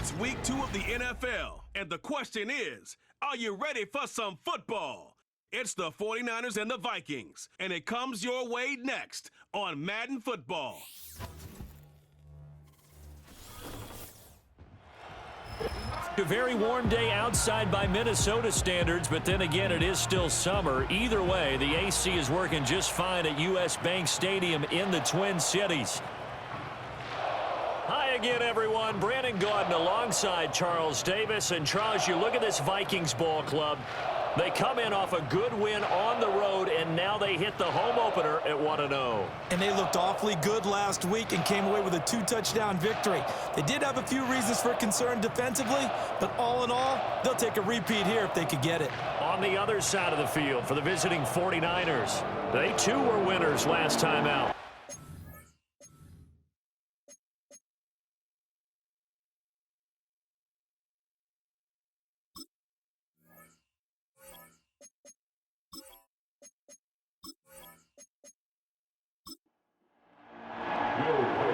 It's week 2 of the NFL, and the question is, are you ready for some football? It's the 49ers and the Vikings, and it comes your way next on Madden Football. A very warm day outside by Minnesota standards, but then again, it is still summer. Either way, the AC is working just fine at U.S. Bank Stadium in the Twin Cities. Hi again, everyone. Brandon Gaudin alongside Charles Davis. And Charles, you look at this Vikings ball club. They come in off a good win on the road, and now they hit the home opener at 1-0. And they looked awfully good last week and came away with a 2-touchdown victory. They did have a few reasons for concern defensively, but all in all, they'll take a repeat here if they could get it. On the other side of the field for the visiting 49ers, they too were winners last time out.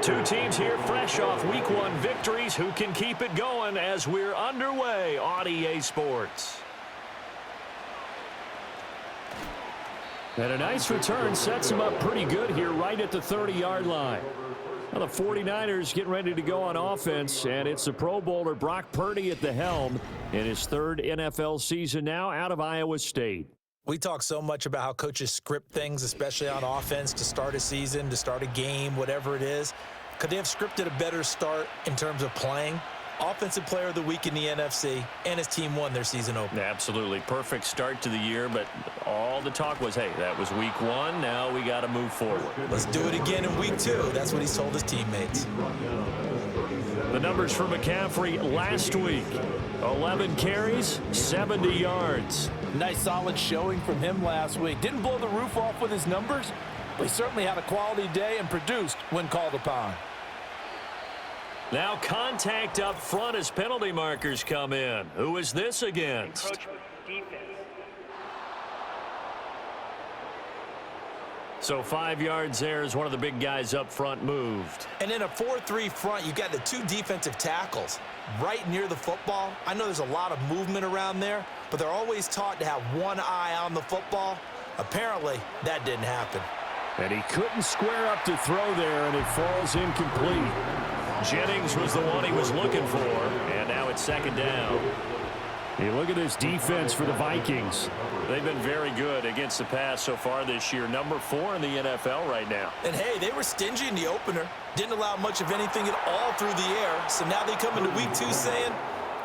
Two teams here fresh off Week 1 victories. Who can keep it going as we're underway on EA Sports? And a nice return sets them up pretty good here right at the 30-yard line. Now the 49ers getting ready to go on offense, and it's the Pro Bowler Brock Purdy at the helm in his third NFL season now out of Iowa State. We talk so much about how coaches script things, especially on offense, to start a season, to start a game, whatever it is. Could they have scripted a better start in terms of playing? Offensive Player of the Week in the NFC, and his team won their season opener. Absolutely. Perfect start to the year, but all the talk was, hey, that was Week 1. Now we got to move forward. Let's do it again in Week 2. That's what he's told his teammates. The numbers for McCaffrey last week. 11 carries, 70 yards. Nice solid showing from him last week. Didn't blow the roof off with his numbers, but he certainly had a quality day and produced when called upon. Now contact up front as penalty markers come in. Who is this against? So 5 yards there as one of the big guys up front moved. And in a 4-3 front, you got the two defensive tackles right near the football. I know there's a lot of movement around there, but they're always taught to have one eye on the football. Apparently, that didn't happen. And he couldn't square up to throw there, and it falls incomplete. Jennings was the one he was looking for, and now it's second down. Hey, look at this defense for the Vikings. They've been very good against the pass so far this year. Number 4 in the NFL right now. And, hey, they were stingy in the opener. Didn't allow much of anything at all through the air. So now they come into Week 2 saying,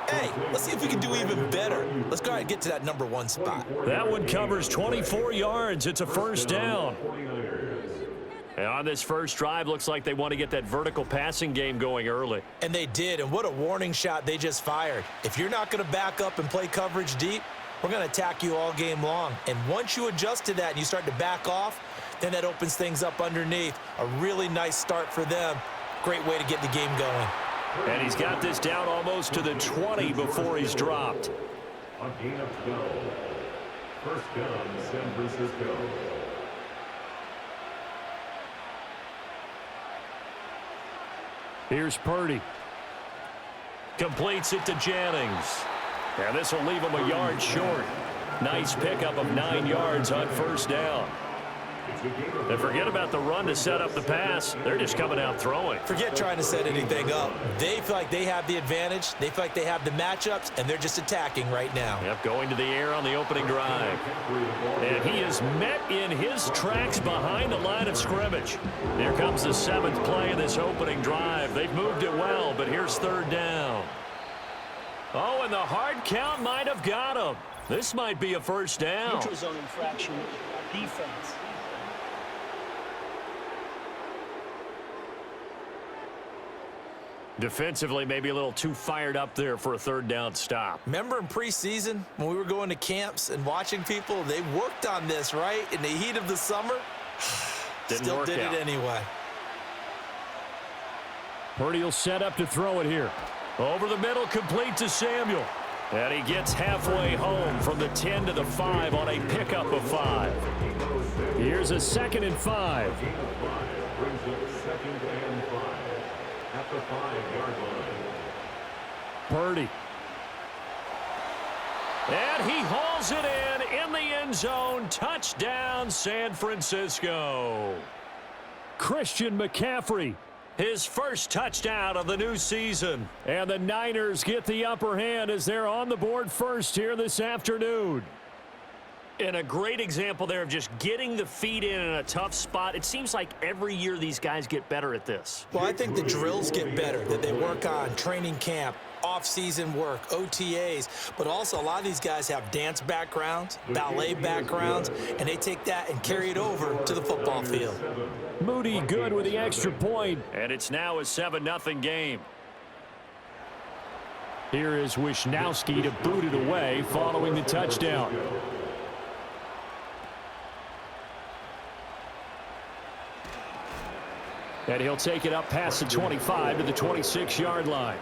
hey, let's see if we can do even better. Let's go ahead and get to that number 1 spot. That one covers 24 yards. It's a first down. And on this first drive, looks like they want to get that vertical passing game going early. And they did, and what a warning shot they just fired. If you're not going to back up and play coverage deep, we're going to attack you all game long. And once you adjust to that and you start to back off, then that opens things up underneath. A really nice start for them. Great way to get the game going. And he's got this down almost to the 20 before he's dropped. On gain of 12. First down, San Francisco. Here's Purdy. Completes it to Jennings. And this will leave him a yard short. Nice pickup of 9 yards on first down. And forget about the run to set up the pass. They're just coming out throwing. Forget trying to set anything up. They feel like they have the advantage. They feel like they have the matchups, and they're just attacking right now. Yep, going to the air on the opening drive. And he is met in his tracks behind the line of scrimmage. Here comes the 7th play of this opening drive. They've moved it well, but here's third down. Oh, and the hard count might have got him. This might be a first down. Neutral zone infraction defense. Defensively, maybe a little too fired up there for a third down stop. Remember in preseason when we were going to camps and watching people, they worked on this, right? In the heat of the summer, still did it anyway. Purdy will set up to throw it here. Over the middle, complete to Samuel. And he gets halfway home from the 10 to the 5 on a pickup of 5. Here's a 2nd and 5. Brings up 2nd and 5 at the 5-yard line. Purdy. And he hauls it in the end zone. Touchdown, San Francisco. Christian McCaffrey, his first touchdown of the new season. And the Niners get the upper hand as they're on the board first here this afternoon. And a great example there of just getting the feet in a tough spot. It seems like every year these guys get better at this. Well, I think the drills get better, that they work on training camp, off-season work, OTAs, but also a lot of these guys have dance backgrounds, ballet backgrounds, and they take that and carry it over to the football field. Moody good with the extra point, and it's now a 7-0 game. Here is Wisnowski to boot it away following the touchdown. And he'll take it up past the 25 to the 26-yard line.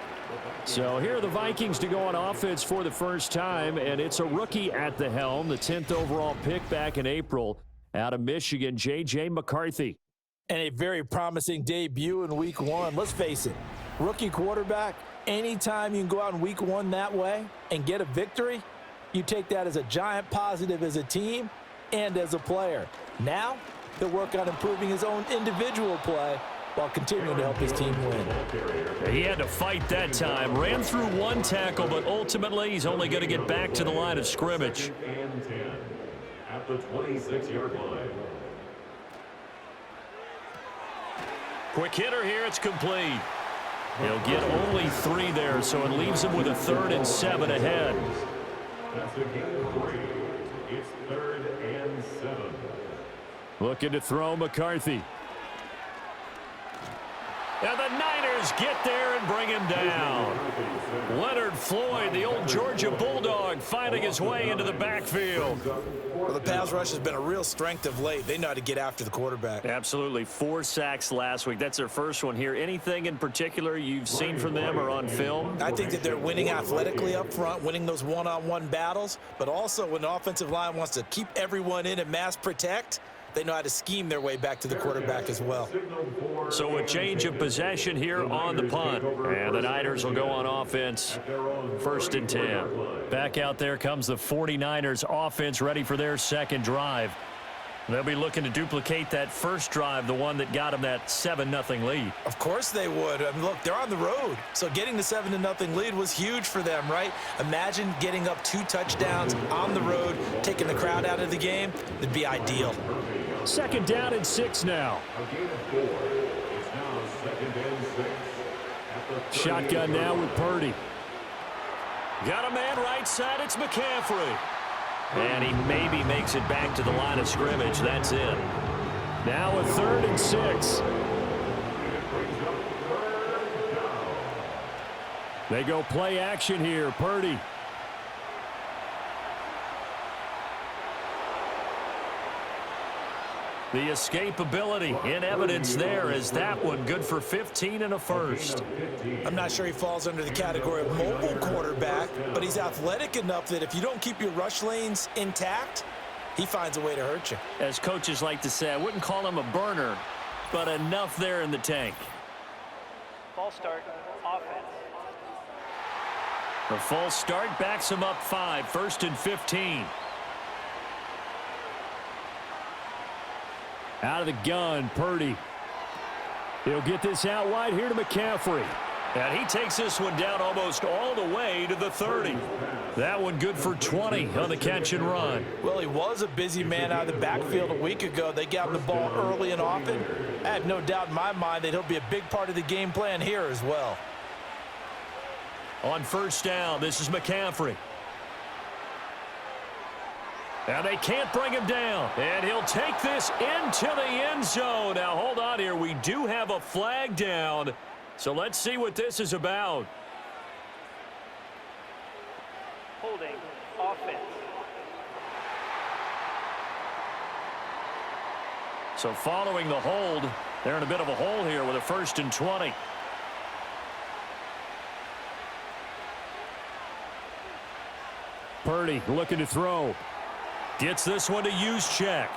So here are the Vikings to go on offense for the first time, and it's a rookie at the helm, the 10th overall pick back in April out of Michigan, J.J. McCarthy. And a very promising debut in week one. Let's face it, rookie quarterback, anytime you can go out in week one that way and get a victory, you take that as a giant positive as a team and as a player. Now he'll work on improving his own individual play while continuing to help his team win. He had to fight that time. Ran through one tackle, but ultimately he's only going to get back to the line of scrimmage. And 10 at the 26-yard line. Quick hitter here. It's complete. He'll get only 3 there, so it leaves him with a 3rd and 7 ahead. That's a gain of 3. It's 3rd and 7. Looking to throw McCarthy. And the Niners get there and bring him down. Leonard Floyd, the old Georgia Bulldog, finding his way into the backfield. Well, the pass rush has been a real strength of late. They know how to get after the quarterback. Absolutely. 4 sacks last week. That's their first one here. Anything in particular you've seen from them or on film? I think that they're winning athletically up front, winning those one-on-one battles, but also when the offensive line wants to keep everyone in and mass protect, they know how to scheme their way back to the quarterback as well. So a change of possession here on the punt. And the Niners will go on offense. 1st and 10. Back out there comes the 49ers offense ready for their second drive. They'll be looking to duplicate that first drive, the one that got them that 7-0 lead. Of course they would. I mean, look, they're on the road. So getting the 7-0 lead was huge for them, right? Imagine getting up 2 touchdowns on the road, taking the crowd out of the game. It'd be ideal. 2nd down and 6 now. A gain of 4. It's now 2nd and 6. Shotgun now with Purdy. Got a man right side. It's McCaffrey. And he maybe makes it back to the line of scrimmage. That's it. Now a 3rd and 6. They go play action here. Purdy. The escapability in evidence there is that one good for 15 and a 1st. I'm not sure he falls under the category of mobile quarterback, but he's athletic enough that if you don't keep your rush lanes intact, he finds a way to hurt you. As coaches like to say, I wouldn't call him a burner, but enough there in the tank. False start, offense. The false start backs him up 5, 1st and 15. Out of the gun, Purdy. He'll get this out wide here to McCaffrey. And he takes this one down almost all the way to the 30. That one good for 20 on the catch and run. Well, he was a busy man out of the backfield a week ago. They got him the ball early and often. I have no doubt in my mind that he'll be a big part of the game plan here as well. On 1st down, this is McCaffrey. And they can't bring him down. And he'll take this into the end zone. Now, hold on here. We do have a flag down. So let's see what this is about. Holding, offense. So following the hold, they're in a bit of a hole here with a 1st and 20. Purdy looking to throw. Gets this one to Juszczyk.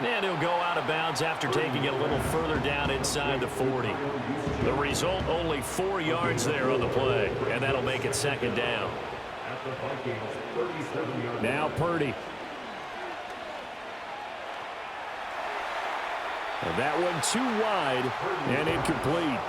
And he'll go out of bounds after taking it a little further down inside the 40. The result, only 4 yards there on the play, and that'll make it second down. Now Purdy. And that one too wide and incomplete.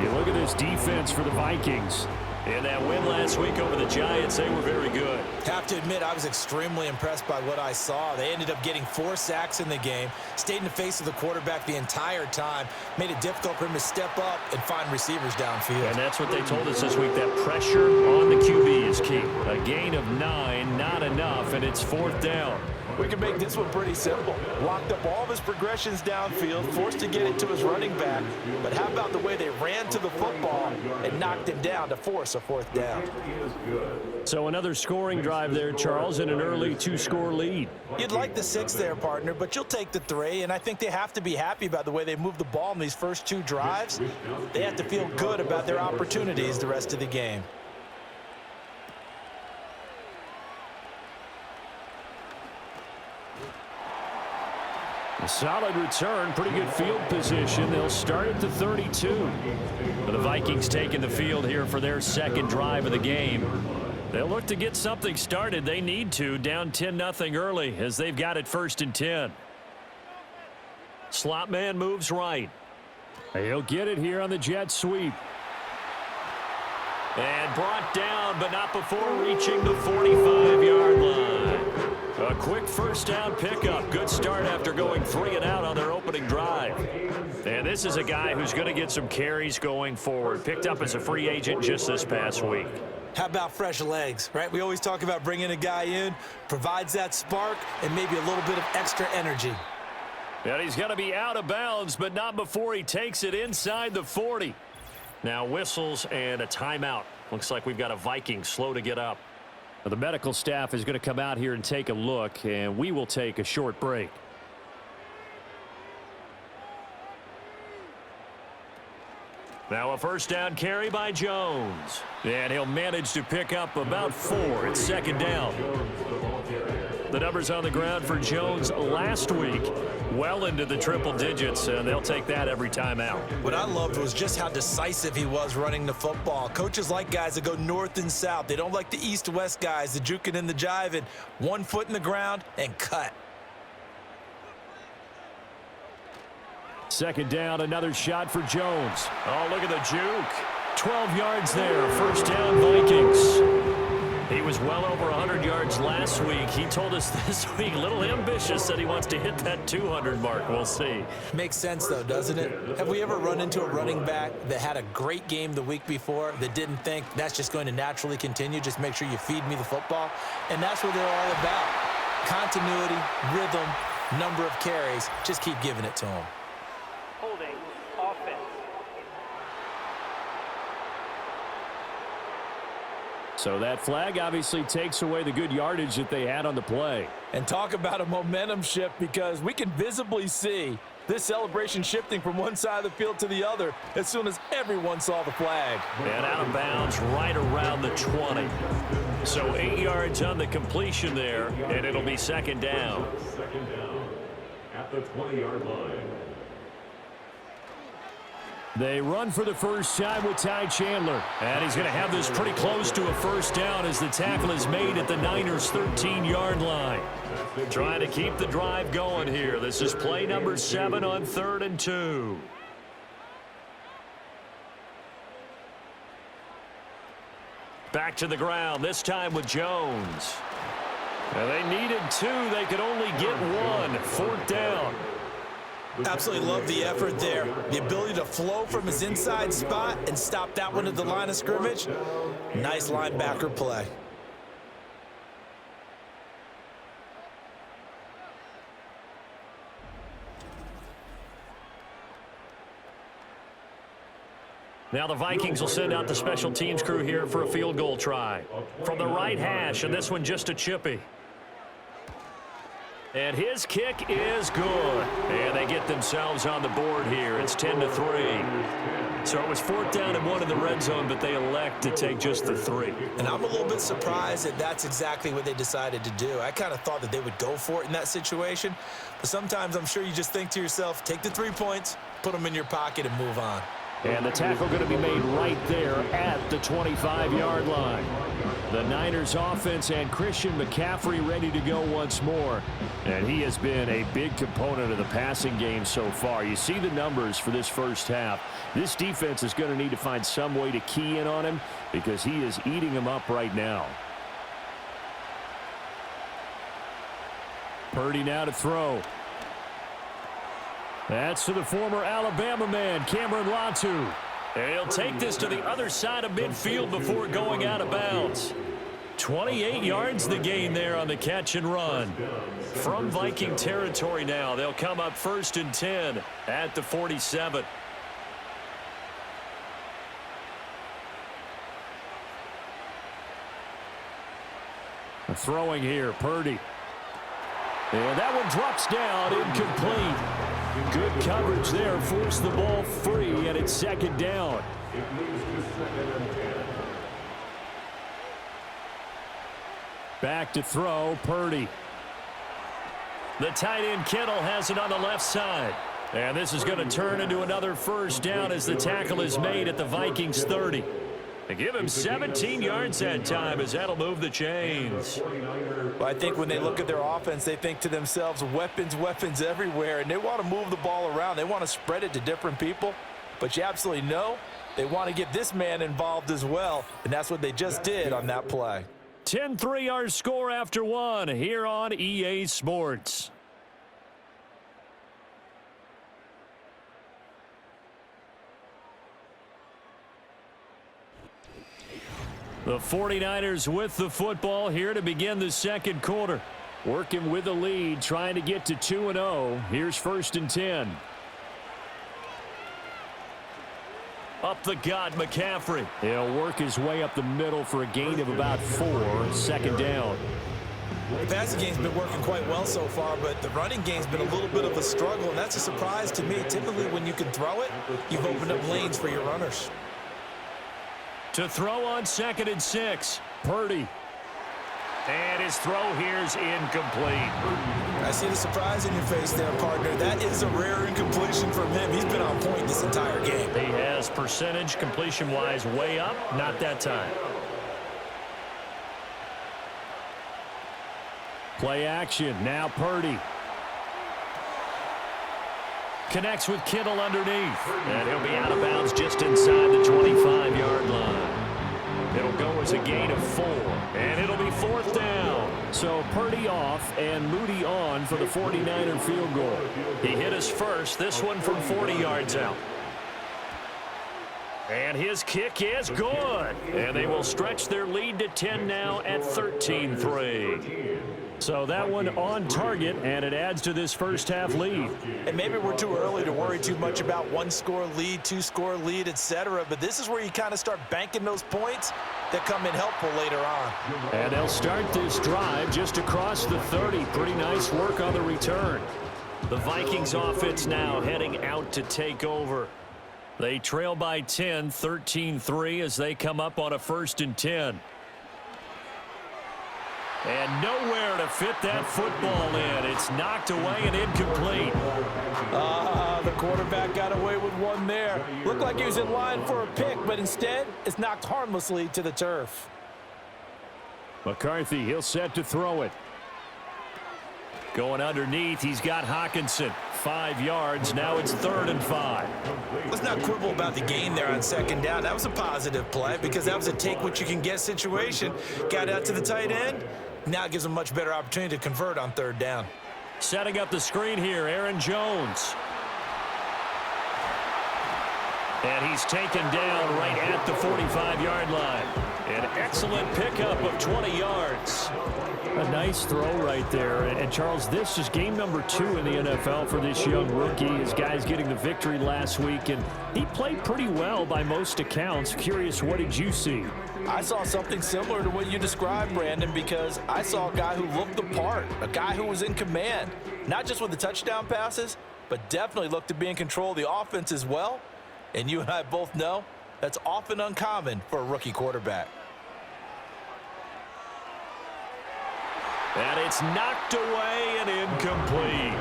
You look at this defense for the Vikings. In that win last week over the Giants, they were very good. Have to admit, I was extremely impressed by what I saw. They ended up getting 4 sacks in the game, stayed in the face of the quarterback the entire time, made it difficult for him to step up and find receivers downfield. And that's what they told us this week, that pressure on the QB is key. A gain of 9, not enough, and it's 4th down. We can make this one pretty simple. Locked up all of his progressions downfield, forced to get it to his running back. But how about the way they ran to the football and knocked him down to force a 4th down? So another scoring drive there, Charles, and an early 2-score lead. You'd like the 6 there, partner, but you'll take the 3, and I think they have to be happy about the way they moved the ball in these first 2 drives. They have to feel good about their opportunities the rest of the game. A solid return, pretty good field position. They'll start at the 32. The Vikings taking the field here for their second drive of the game. They'll look to get something started. They need to, down 10-0 early as they've got it 1st and 10. Slot man moves right. He'll get it here on the jet sweep. And brought down, but not before reaching the 45-yard line. A quick 1st down pickup. Good start after going 3 and out on their opening drive. And this is a guy who's going to get some carries going forward. Picked up as a free agent just this past week. How about fresh legs, right? We always talk about bringing a guy in, provides that spark and maybe a little bit of extra energy. And he's going to be out of bounds, but not before he takes it inside the 40. Now whistles and a timeout. Looks like we've got a Viking slow to get up. The medical staff is going to come out here and take a look, and we will take a short break. Now a 1st down carry by Jones. And he'll manage to pick up about 4. It's 2nd down. The numbers on the ground for Jones last week, well into the triple digits, and they'll take that every time out. What I loved was just how decisive he was running the football. Coaches like guys that go north and south. They don't like the east-west guys, the juking and the jiving. 1 foot in the ground and cut. 2nd down, another shot for Jones. Oh, look at the juke. 12 yards there, 1st down Vikings. He was well over 100 yards last week. He told us this week, a little ambitious, that he wants to hit that 200 mark. We'll see. Makes sense, though, doesn't it? Have we ever run into a running back that had a great game the week before that didn't think that's just going to naturally continue? Just make sure you feed me the football. And that's what they're all about. Continuity, rhythm, number of carries. Just keep giving it to them. Holding offense. So that flag obviously takes away the good yardage that they had on the play. And talk about a momentum shift, because we can visibly see this celebration shifting from one side of the field to the other as soon as everyone saw the flag. And out of bounds right around the 20. So 8 yards on the completion there, and it'll be 2nd down. 2nd down at the 20-yard line. They run for the first time with Ty Chandler. And he's going to have this pretty close to a 1st down as the tackle is made at the Niners' 13-yard line. Trying to keep the drive going here. This is play number 7 on 3rd and 2. Back to the ground, this time with Jones. And they needed 2. They could only get 1. 4th down. Absolutely love the effort there. The ability to flow from his inside spot and stop that one at the line of scrimmage. Nice linebacker play. Now the Vikings will send out the special teams crew here for a field goal try. From the right hash, and this one just a chippy. And his kick is good. And they get themselves on the board here. It's 10-3. So it was 4th down and 1 in the red zone, but they elect to take just the 3. And I'm a little bit surprised that that's exactly what they decided to do. I kind of thought that they would go for it in that situation. But sometimes I'm sure you just think to yourself, take the 3 points, put them in your pocket, and move on. And the tackle going to be made right there at the 25-yard line. The Niners offense and Christian McCaffrey ready to go once more. And he has been a big component of the passing game so far. You see the numbers for this first half. This defense is going to need to find some way to key in on him because he is eating them up right now. Purdy now to throw. That's to the former Alabama man, Cameron Latu. And he'll take this to the other side of midfield before going out of bounds. 28 yards the gain there on the catch and run. From Viking territory now, they'll come up 1st and 10 at the 47. Throwing here, Purdy. And that one drops down, incomplete. Good coverage there, forced the ball free, and it's 2nd down. It moves to 2nd and 10. Back to throw, Purdy. The tight end Kittle has it on the left side. And this is going to turn into another 1st down as the tackle is made at the Vikings 30. They give him 17 yards that time as that'll move the chains. Well, I think when they look at their offense, they think to themselves, weapons, weapons everywhere, and they want to move the ball around. They want to spread it to different people, but you absolutely know they want to get this man involved as well, and that's what they just did on that play. 10-3 our score after 1 here on EA Sports. The 49ers with the football here to begin the 2nd quarter. Working with the lead, trying to get to 2-0. Here's 1st and 10. Up the gut, McCaffrey. He'll work his way up the middle for a gain of about 4. 2nd down. The passing game's been working quite well so far, but the running game's been a little bit of a struggle, and that's a surprise to me. Typically, when you can throw it, you've opened up lanes for your runners. To throw on 2nd and 6, Purdy. And his throw here's incomplete. I see the surprise in your face there, partner. That is a rare incompletion from him. He's been on point this entire game. He has percentage completion-wise way up, not that time. Play action, now Purdy. Connects with Kittle underneath. And he'll be out of bounds just inside the 25-yard line. It'll go as a gain of 4. And it'll be 4th down. So Purdy off and Moody on for the 49er field goal. He hit his first, this one from 40 yards out. And his kick is good. And they will stretch their lead to 10 now at 13-3. So that one on target, and it adds to this first half lead. And maybe we're too early to worry too much about 1-score lead, 2-score lead, etc. But this is where you kind of start banking those points that come in helpful later on. And they'll start this drive just across the 30. Pretty nice work on the return. The Vikings offense now heading out to take over. They trail by 10, 13-3 as they come up on a 1st and 10. And nowhere to fit that football in. It's knocked away and incomplete. The quarterback got away with one there. Looked like he was in line for a pick, but instead, it's knocked harmlessly to the turf. McCarthy, he'll set to throw it. Going underneath, he's got Hockenson. 5 yards, now it's 3rd and 5. Let's not quibble about the gain there on 2nd down. That was a positive play because that was a take-what-you-can-get situation. Got out to the tight end. Now it gives them a much better opportunity to convert on 3rd down. Setting up the screen here, Aaron Jones. And he's taken down right at the 45-yard line. An excellent pickup of 20 yards. A nice throw right there. And Charles, this is game number 2 in the NFL for this young rookie. His guys getting the victory last week, and he played pretty well by most accounts. Curious, what did you see? I saw something similar to what you described, Brandon, because I saw a guy who looked the part, a guy who was in command, not just with the touchdown passes, but definitely looked to be in control of the offense as well. And you and I both know that's often uncommon for a rookie quarterback. And it's knocked away and incomplete.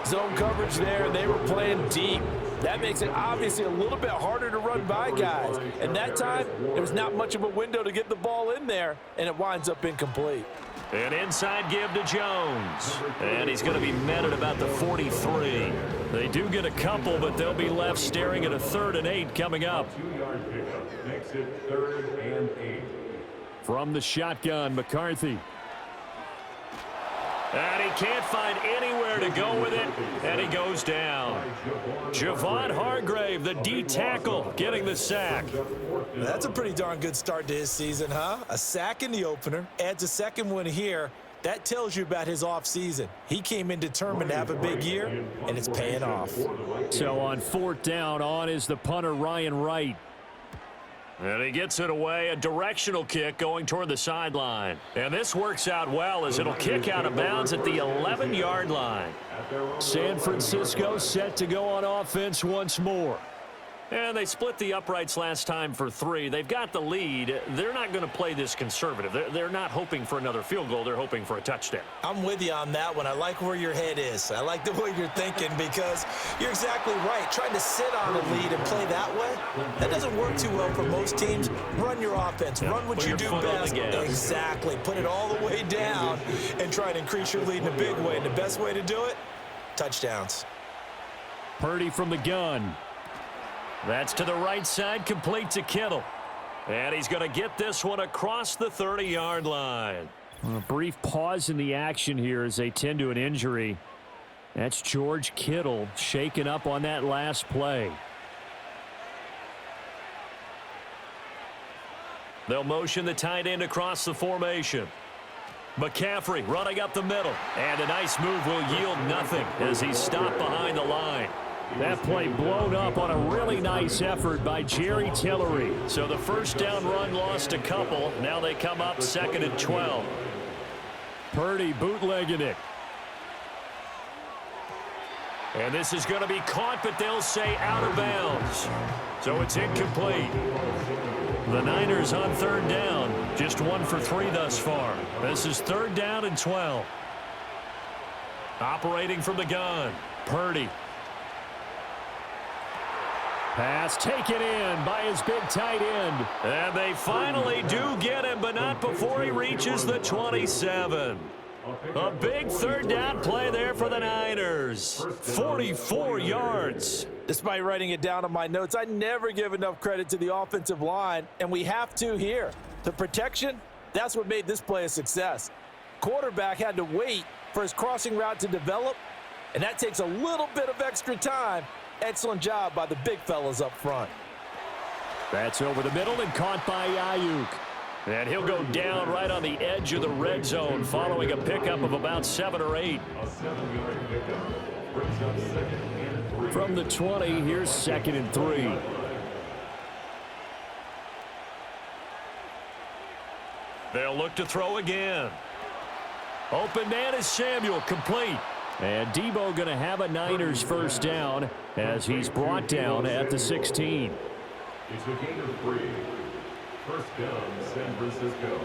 Zone coverage there, and they were playing deep. That makes it obviously a little bit harder to run by guys. And that time, there was not much of a window to get the ball in there, and it winds up incomplete. An inside give to Jones. And he's going to be met at about the 43. They do get a couple, but they'll be left staring at a 3rd and 8 coming up. 2-yard pickup makes it 3rd and 8. From the shotgun, McCarthy. And he can't find anywhere to go with it, and he goes down. Javon Hargrave, the D tackle, getting the sack. That's a pretty darn good start to his season, huh? A sack in the opener, adds a second one here. That tells you about his offseason. He came in determined to have a big year, and it's paying off. So on 4th down, on is the punter, Ryan Wright. And he gets it away, a directional kick going toward the sideline. And this works out well as it'll kick out of bounds at the 11-yard line. San Francisco set to go on offense once more. And they split the uprights last time for 3. They've got the lead. They're not going to play this conservative. They're not hoping for another field goal. They're hoping for a touchdown. I'm with you on that one. I like where your head is. I like the way you're thinking because you're exactly right. Trying to sit on a lead and play that way, that doesn't work too well for most teams. Run your offense. Run what you do best. Exactly. Put it all the way down and try and increase your lead in a big way. And the best way to do it, touchdowns. Purdy from the gun. That's to the right side, complete to Kittle. And he's going to get this one across the 30-yard line. A brief pause in the action here as they tend to an injury. That's George Kittle shaken up on that last play. They'll motion the tight end across the formation. McCaffrey running up the middle. And a nice move will yield nothing as he's stopped behind the line. That play blown up on a really nice effort by Jerry Tillery. So the first down run lost a couple. Now they come up 2nd and 12. Purdy bootlegging it. And this is going to be caught, but they'll say out of bounds. So it's incomplete. The Niners on 3rd down. Just 1 for 3 thus far. This is 3rd down and 12. Operating from the gun. Purdy. Pass taken in by his big tight end. And they finally do get him, but not before he reaches the 27. A big 3rd down play there for the Niners. 44 yards. Despite writing it down on my notes, I never give enough credit to the offensive line, and we have to here. The protection, that's what made this play a success. Quarterback had to wait for his crossing route to develop, and that takes a little bit of extra time. Excellent job by the big fellas up front. That's over the middle and caught by Ayuk. And he'll go down right on the edge of the red zone following a pickup of about 7 or 8. A 7-yard pickup brings up 2nd and 3. From the 20, here's 2nd and 3. They'll look to throw again. Open man is Samuel, complete. And Debo going to have a Niners first down as he's brought down at the 16. It's a gain of 3. First down, San Francisco.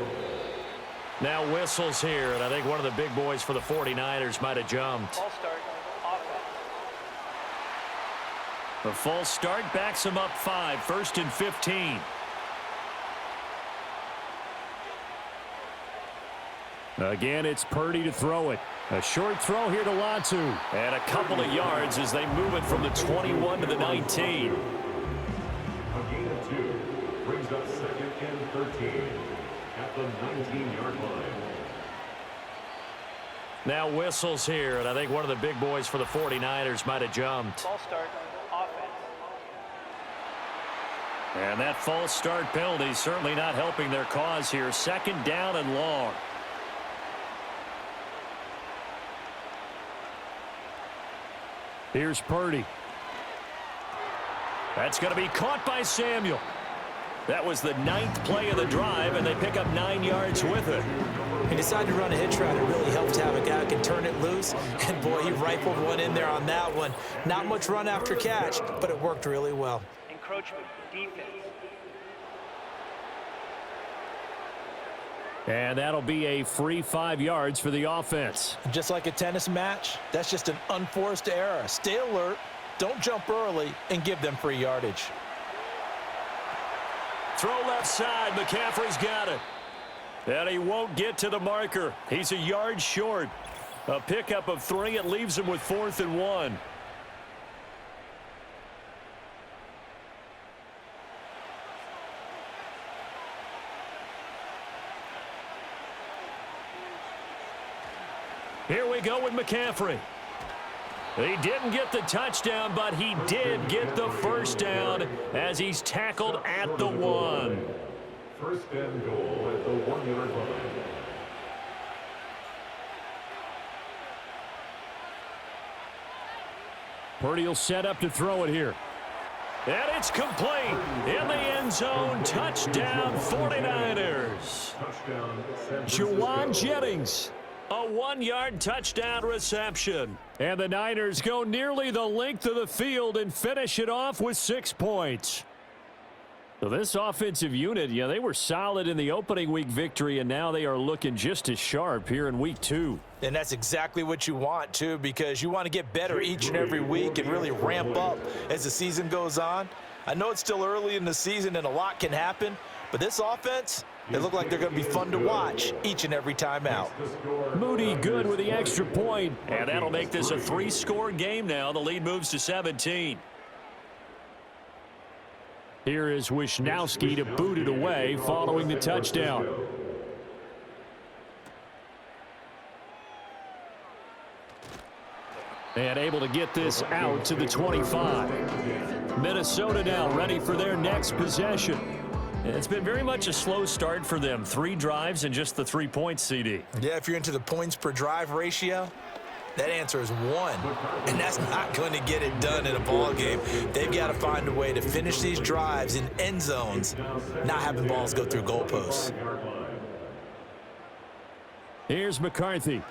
Now whistles here, and I think one of the big boys for the 49ers might have jumped. False start, offense. The false start backs him up 5, 1st and 15. Again, it's Purdy to throw it. A short throw here to Latu. And a couple of yards as they move it from the 21 to the 19. A gain of 2 brings up 2nd and 13 at the 19-yard line. Now whistles here, and I think one of the big boys for the 49ers might have jumped. False start, offense. And that false start penalty certainly not helping their cause here. 2nd down and long. Here's Purdy. That's going to be caught by Samuel. That was the 9th play of the drive, and they pick up 9 yards with it. He decided to run a hitch route. It really helps to have a guy who can turn it loose. And, boy, he rifled one in there on that one. Not much run after catch, but it worked really well. Encroachment, defense. And that'll be a free 5 yards for the offense. Just like a tennis match, that's just an unforced error. Stay alert, don't jump early, and give them free yardage. Throw left side. McCaffrey's got it. And he won't get to the marker. He's a yard short. A pickup of 3. It leaves him with 4th and 1. Here we go with McCaffrey. He didn't get the touchdown, but he did get the first down as he's tackled at the 1. First and goal at the 1-yard line. Purdy will set up to throw it here. And it's complete. In the end zone. Touchdown 49ers. Touchdown, San Francisco. Juwan Jennings. A 1-yard touchdown reception. And the Niners go nearly the length of the field and finish it off with 6 points. So this offensive unit, yeah, they were solid in the opening week victory, and now they are looking just as sharp here in week 2. And that's exactly what you want, too, because you want to get better each and every week and really ramp up as the season goes on. I know it's still early in the season and a lot can happen, but this offense, they look like they're going to be fun to watch each and every time out. Moody good with the extra point, and that'll make this a 3-score game now. The lead moves to 17. Here is Wisnowski to boot it away following the touchdown. And able to get this out to the 25. Minnesota now ready for their next possession. It's been very much a slow start for them. 3 drives and just the 3 points, CD. Yeah, if you're into the points per drive ratio, that answer is 1. And that's not going to get it done in a ball game. They've got to find a way to finish these drives in end zones, not having balls go through goalposts. Here's McCarthy.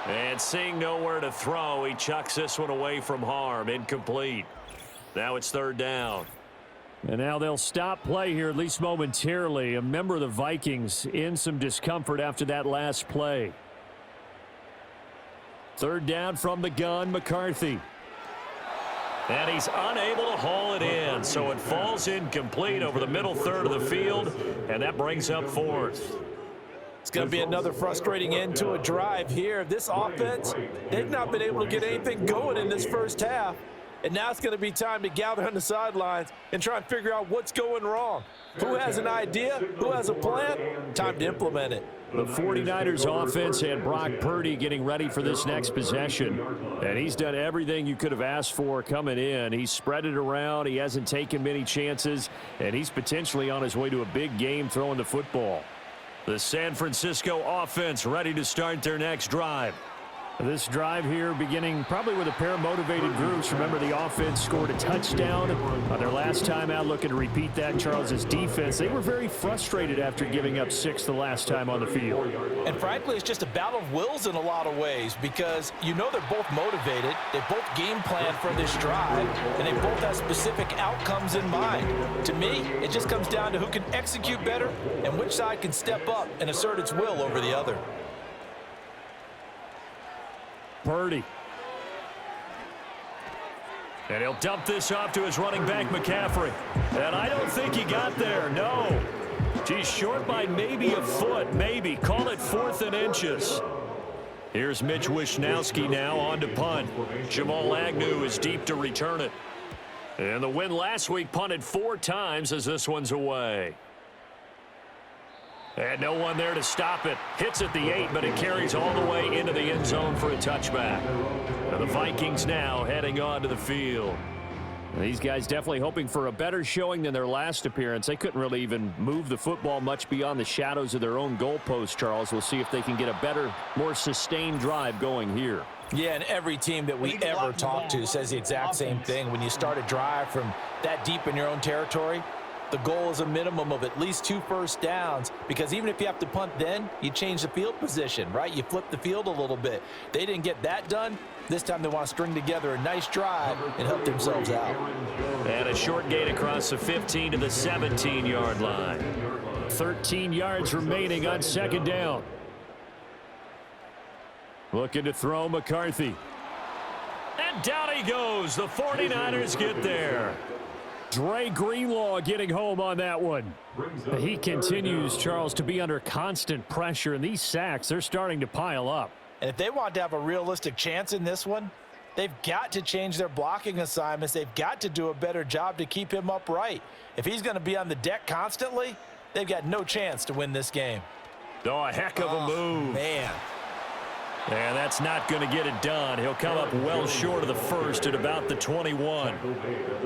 And seeing nowhere to throw, he chucks this one away from harm. Incomplete. Now it's 3rd down. And now they'll stop play here, at least momentarily. A member of the Vikings in some discomfort after that last play. 3rd down from the gun, McCarthy. And he's unable to haul it in, so it falls incomplete over the middle third of the field, and that brings up 4th. It's going to be another frustrating end to a drive here. This offense, they've not been able to get anything going in this first half. And now it's going to be time to gather on the sidelines and try and figure out what's going wrong. Who has an idea? Who has a plan? Time to implement it. The 49ers offense and Brock Purdy getting ready for this next possession. And he's done everything you could have asked for coming in. He's spread it around. He hasn't taken many chances. And he's potentially on his way to a big game throwing the football. The San Francisco offense ready to start their next drive. This drive here beginning probably with a pair of motivated groups. Remember, the offense scored a touchdown on their last time out. Looking to repeat that. Charles's defense, they were very frustrated after giving up 6 the last time on the field. And frankly, it's just a battle of wills in a lot of ways because you know they're both motivated. They both game plan for this drive, and they both have specific outcomes in mind. To me, it just comes down to who can execute better and which side can step up and assert its will over the other. Purdy. And he'll dump this off to his running back, McCaffrey. And I don't think he got there, no. He's short by maybe a foot, maybe. Call it 4th and inches. Here's Mitch Wisnowski now on to punt. Jamal Agnew is deep to return it. And the win last week punted 4 times as this one's away. And no one there to stop it. Hits at the 8, but it carries all the way into the end zone for a touchback. And the Vikings now heading onto the field. These guys definitely hoping for a better showing than their last appearance. They couldn't really even move the football much beyond the shadows of their own goalpost, Charles. We'll see if they can get a better, more sustained drive going here. Yeah, and every team that we ever talk to says the exact same thing. When you start a drive from that deep in your own territory, the goal is a minimum of at least 2 first downs, because even if you have to punt then, you change the field position, right? You flip the field a little bit. They didn't get that done. This time they want to string together a nice drive and help themselves out. And a short gain across the 15 to the 17-yard line. 13 yards remaining on second down. Looking to throw McCarthy. And down he goes. The 49ers get there. Dre Greenlaw getting home on that one. He continues, Charles, to be under constant pressure, and these sacks, they're starting to pile up. And if they want to have a realistic chance in this one, they've got to change their blocking assignments. They've got to do a better job to keep him upright. If he's going to be on the deck constantly, they've got no chance to win this game. Oh, a heck of a move. Man. And that's not going to get it done. He'll come up well short of the first at about the 21.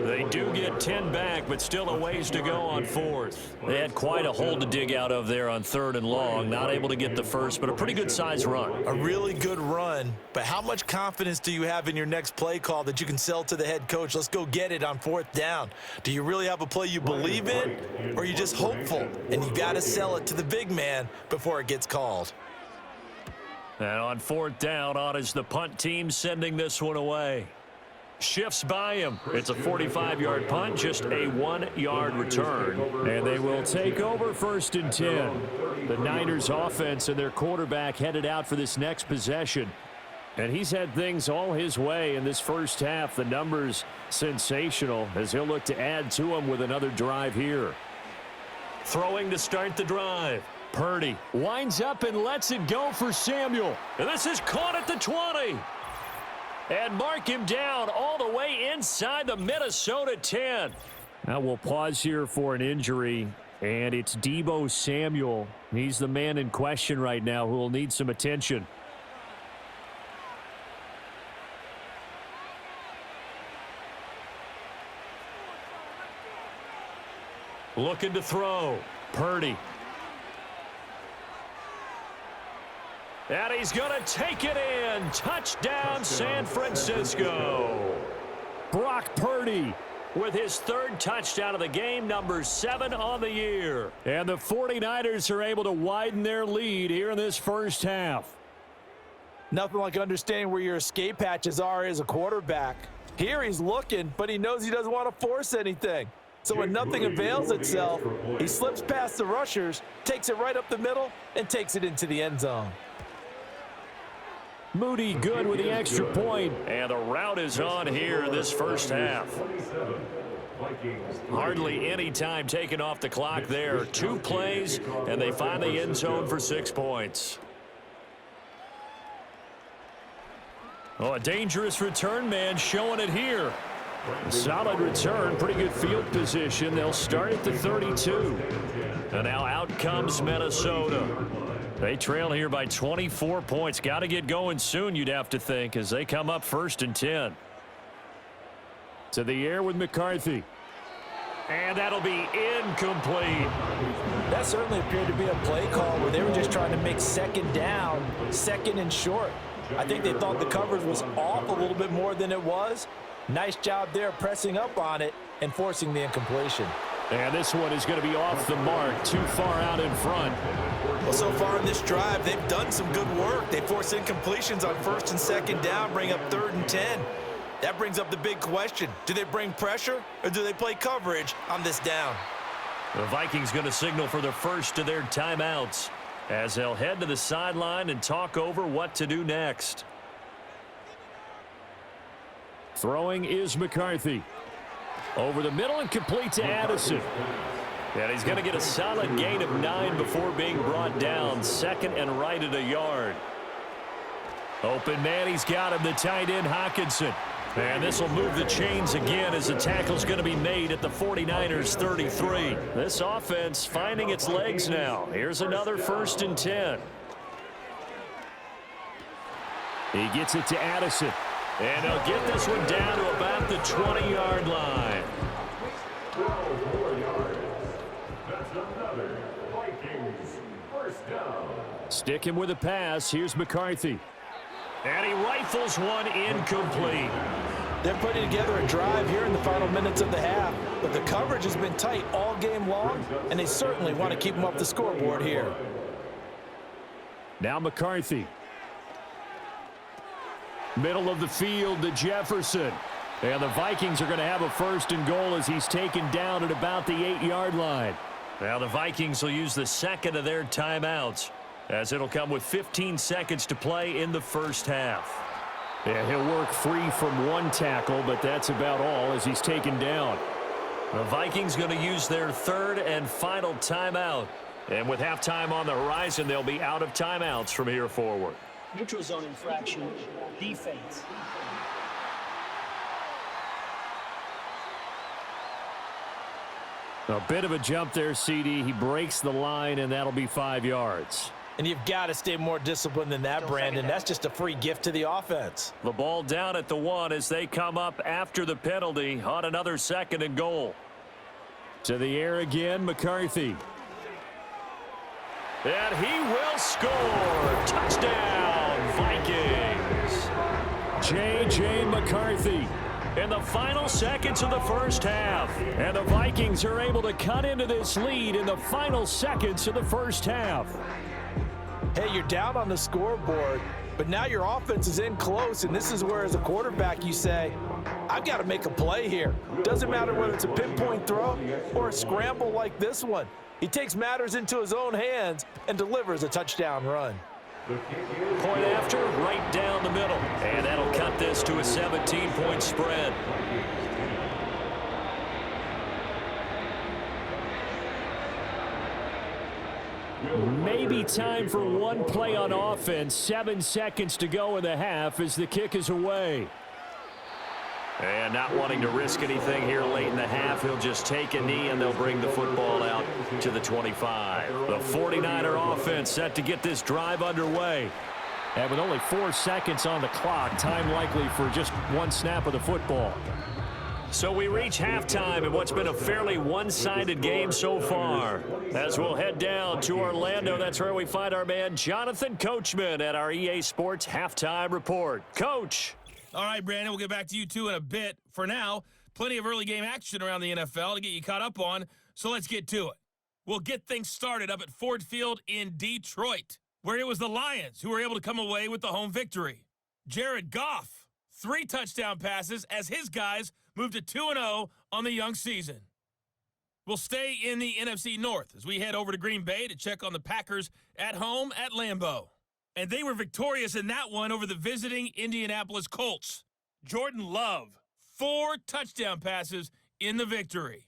They do get 10 back, but still a ways to go on fourth. They had quite a hole to dig out of there on 3rd and long. Not able to get the first, but a pretty good size run. A really good run, but how much confidence do you have in your next play call that you can sell to the head coach? Let's go get it on 4th down. Do you really have a play you believe in, or are you just hopeful? And you got to sell it to the big man before it gets called. And on 4th down, on is the punt team sending this one away. Shifts by him. It's a 45-yard punt, just a 1-yard return. And they will take over 1st and 10. The Niners offense and their quarterback headed out for this next possession. And he's had things all his way in this first half. The numbers sensational as he'll look to add to them with another drive here. Throwing to start the drive. Purdy winds up and lets it go for Samuel. And this is caught at the 20. And mark him down all the way inside the Minnesota 10. Now we'll pause here for an injury. And it's Deebo Samuel. He's the man in question right now who will need some attention. Looking to throw. Purdy. And he's going to take it in. Touchdown, San Francisco. Brock Purdy with his 3rd touchdown of the game, number 7 on the year. And the 49ers are able to widen their lead here in this first half. Nothing like understanding where your escape hatches are as a quarterback. Here he's looking, but he knows he doesn't want to force anything. So when nothing avails itself, he slips past the rushers, takes it right up the middle, and takes it into the end zone. Moody good with the extra point. And the route is on here in this first half. Hardly any time taken off the clock there. 2 plays, and they find the end zone for 6 points. Oh, a dangerous return man showing it here. Solid return, pretty good field position. They'll start at the 32. And now out comes Minnesota. They trail here by 24 points. Got to get going soon, you'd have to think, as they come up 1st and 10. To the air with McCarthy. And that'll be incomplete. That certainly appeared to be a play call where they were just trying to make 2nd down, 2nd and short. I think they thought the coverage was off a little bit more than it was. Nice job there pressing up on it and forcing the incompletion. And this one is going to be off the mark, too far out in front. Well, so far in this drive, they've done some good work. They force incompletions on 1st and 2nd down, bring up 3rd and 10. That brings up the big question. Do they bring pressure or do they play coverage on this down? The Vikings going to signal for the first of their timeouts as they'll head to the sideline and talk over what to do next. Throwing is McCarthy. Over the middle and complete to Addison. And he's going to get a solid gain of 9 before being brought down. 2nd and right at a yard. Open man, he's got him, the tight end Hockenson. And this will move the chains again as the tackle's going to be made at the 49ers 33. This offense finding its legs now. Here's another 1st and 10. He gets it to Addison. And they'll get this one down to about the 20-yard line. 12 more yards. That's another Vikings first down. Sticking with the pass, here's McCarthy. And he rifles one incomplete. They're putting together a drive here in the final minutes of the half, but the coverage has been tight all game long, and they certainly want to keep them off the scoreboard here. Now McCarthy. Middle of the field to Jefferson. And the Vikings are going to have a first and goal as he's taken down at about the 8-yard line. Now the Vikings will use the second of their timeouts, as it'll come with 15 seconds to play in the first half. Yeah, he'll work free from one tackle, but that's about all as he's taken down. The Vikings going to use their third and final timeout. And with halftime on the horizon, they'll be out of timeouts from here forward. Neutral zone infraction, defense. A bit of a jump there, CD. He breaks the line, and that'll be 5 yards. And you've got to stay more disciplined than that, Brandon. That's just a free gift to the offense. The ball down at the 1 as they come up after the penalty on another second and goal. To the air again, McCarthy. And he will score. Touchdown, Vikings. J.J. McCarthy in the final seconds of the first half. And the Vikings are able to cut into this lead in the final seconds of the first half. Hey, you're down on the scoreboard, but now your offense is in close, and this is where, as a quarterback, you say, I've got to make a play here. Doesn't matter whether it's a pinpoint throw or a scramble like this one. He takes matters into his own hands and delivers a touchdown run. Point after, right down the middle. And that'll cut this to a 17-point spread. Maybe time for one play on offense. 7 seconds to go in the half as the kick is away. And not wanting to risk anything here late in the half, he'll just take a knee and they'll bring the football out to the 25. The 49er offense set to get this drive underway. And with only 4 seconds on the clock, time likely for just one snap of the football. So we reach halftime in what's been a fairly one-sided game so far. As we'll head down to Orlando, that's where we find our man Jonathan Coachman at our EA Sports Halftime Report. Coach. All right, Brandon, we'll get back to you two in a bit. For now, plenty of early game action around the NFL to get you caught up on, so let's get to it. We'll get things started up at Ford Field in Detroit, where it was the Lions who were able to come away with the home victory. Jared Goff, 3 touchdown passes as his guys moved to 2-0 on the young season. We'll stay in the NFC North as we head over to Green Bay to check on the Packers at home at Lambeau. And they were victorious in that one over the visiting Indianapolis Colts. Jordan Love, 4 touchdown passes in the victory.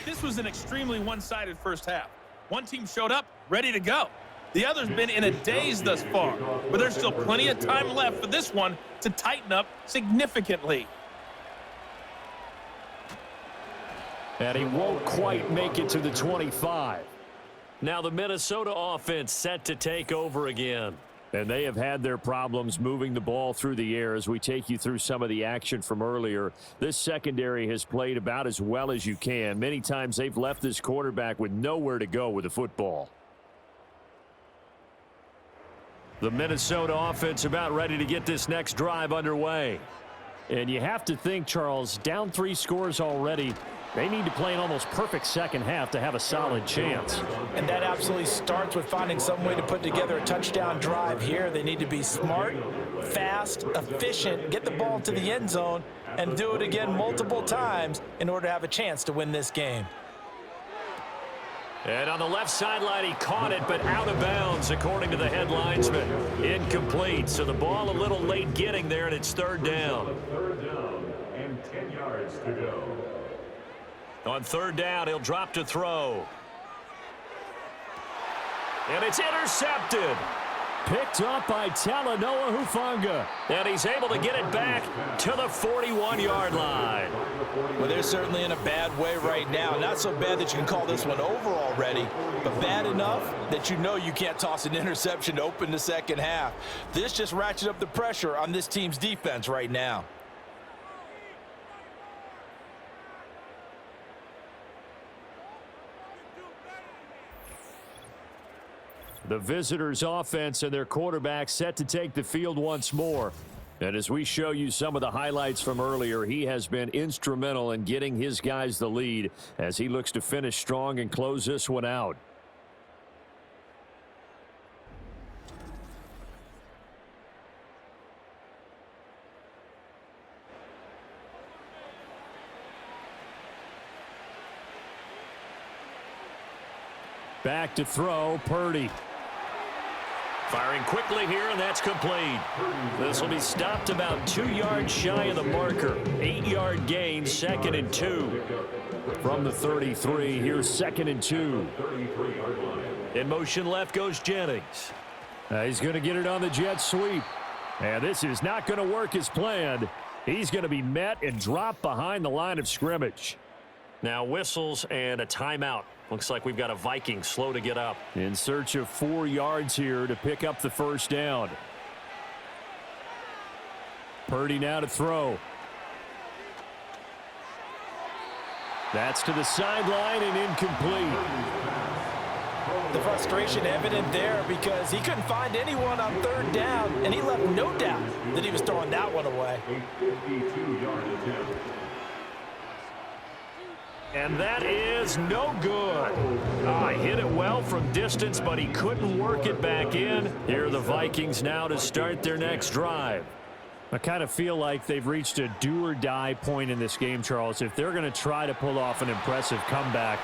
This was an extremely one-sided first half. One team showed up, ready to go. The other's been in a daze thus far, but there's still plenty of time left for this one to tighten up significantly. And he won't quite make it to the 25. Now the Minnesota offense set to take over again. And they have had their problems moving the ball through the air as we take you through some of the action from earlier. This secondary has played about as well as you can. Many times they've left this quarterback with nowhere to go with the football. The Minnesota offense about ready to get this next drive underway. And you have to think, Charles, down 3 scores already. They need to play an almost perfect second half to have a solid chance. And that absolutely starts with finding some way to put together a touchdown drive here. They need to be smart, fast, efficient, get the ball to the end zone, and do it again multiple times in order to have a chance to win this game. And on the left sideline, he caught it, but out of bounds, according to the head linesman. Incomplete, so the ball a little late getting there, and it's 3rd down. 3rd down and 10 yards to go. On 3rd down, he'll drop to throw. And it's intercepted. Picked up by Talanoa Hufanga. And he's able to get it back to the 41-yard line. Well, they're certainly in a bad way right now. Not so bad that you can call this one over already, but bad enough that you know you can't toss an interception to open the second half. This just ratchets up the pressure on this team's defense right now. The visitors' offense and their quarterback set to take the field once more. And as we show you some of the highlights from earlier, he has been instrumental in getting his guys the lead as he looks to finish strong and close this one out. Back to throw, Purdy. Firing quickly here, and that's complete. This will be stopped about 2 yards shy of the marker. 8-yard gain, 2nd and 2. From the 33, here's 2nd and 2. In motion left goes Jennings. He's going to get it on the jet sweep. And this is not going to work as planned. He's going to be met and dropped behind the line of scrimmage. Now whistles and a timeout. Looks like we've got a Viking slow to get up. In search of 4 yards here to pick up the first down. Purdy now to throw. That's to the sideline and incomplete. The frustration evident there because he couldn't find anyone on 3rd down, and he left no doubt that he was throwing that one away. A 52-yard attempt. And that is no good. He hit it well from distance, but he couldn't work it back in. Here are the Vikings now to start their next drive. I kind of feel like they've reached a do-or-die point in this game, Charles. If they're going to try to pull off an impressive comeback,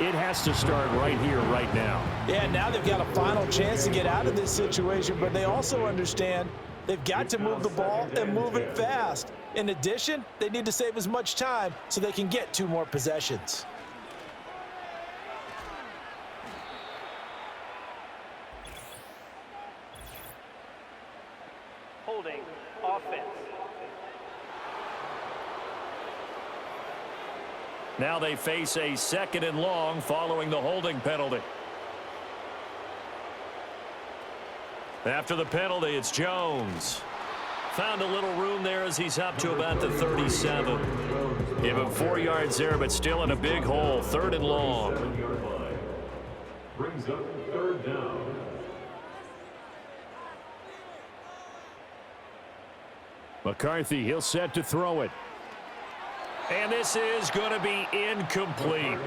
it has to start right here, right now. Yeah, now they've got a final chance to get out of this situation, but they also understand they've got to move the ball and move it fast. In addition, they need to save as much time so they can get 2 more possessions. Holding offense. Now they face a 2nd and long following the holding penalty. After the penalty, it's Jones. Found a little room there as he's up to about the 37. Give him 4 yards there, but still in a big hole. 3rd and long. Brings up 3rd down. McCarthy, he'll set to throw it. And this is going to be incomplete.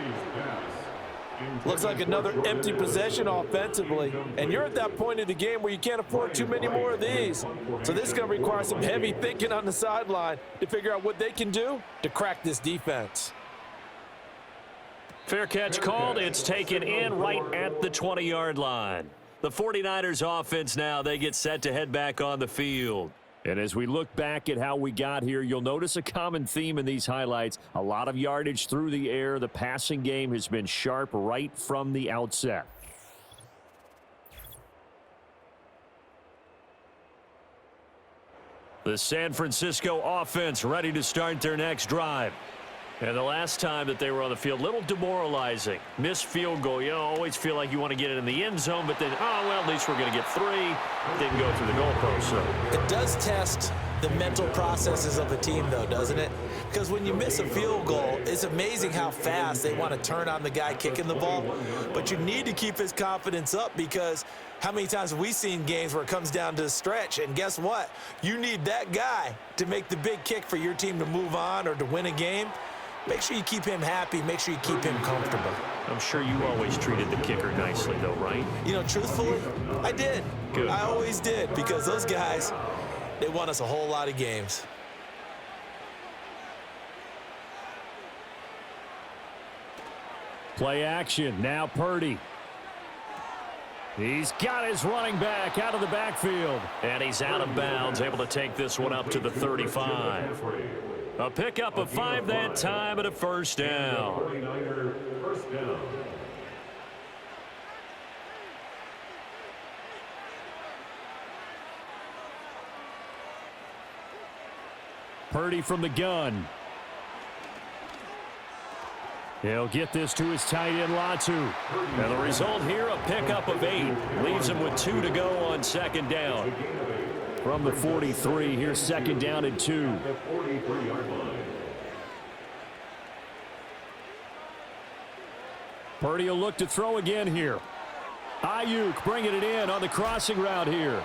Looks like another empty possession offensively, and you're at that point in the game where you can't afford too many more of these. So this is going to require some heavy thinking on the sideline to figure out what they can do to crack this defense. Fair catch called. It's taken in right at the 20-yard line. The 49ers offense now, they get set to head back on the field. And as we look back at how we got here, you'll notice a common theme in these highlights. A lot of yardage through the air. The passing game has been sharp right from the outset. The San Francisco offense ready to start their next drive. And the last time that they were on the field, a little demoralizing. Missed field goal. You always feel like you want to get it in the end zone, but then, at least we're going to get 3. Didn't go through the goalpost. So it does test the mental processes of a team, though, doesn't it? Because when you miss a field goal, it's amazing how fast they want to turn on the guy kicking the ball. But you need to keep his confidence up because how many times have we seen games where it comes down to the stretch? And guess what? You need that guy to make the big kick for your team to move on or to win a game. Make sure you keep him happy. Make sure you keep him comfortable. I'm sure you always treated the kicker nicely, though, right? You know, truthfully, I did. Good. I always did because those guys, they won us a whole lot of games. Play action. Now Purdy. He's got his running back out of the backfield. And he's out of bounds, able to take this one up to the 35. A pickup of 5 that time and a first down. Purdy from the gun. He'll get this to his tight end, Latu. And the result here, a pickup of 8. Leaves him with 2 to go on second down. From the 43, here's second down and 2. Purdy will look to throw again here. Ayuk bringing it in on the crossing route here.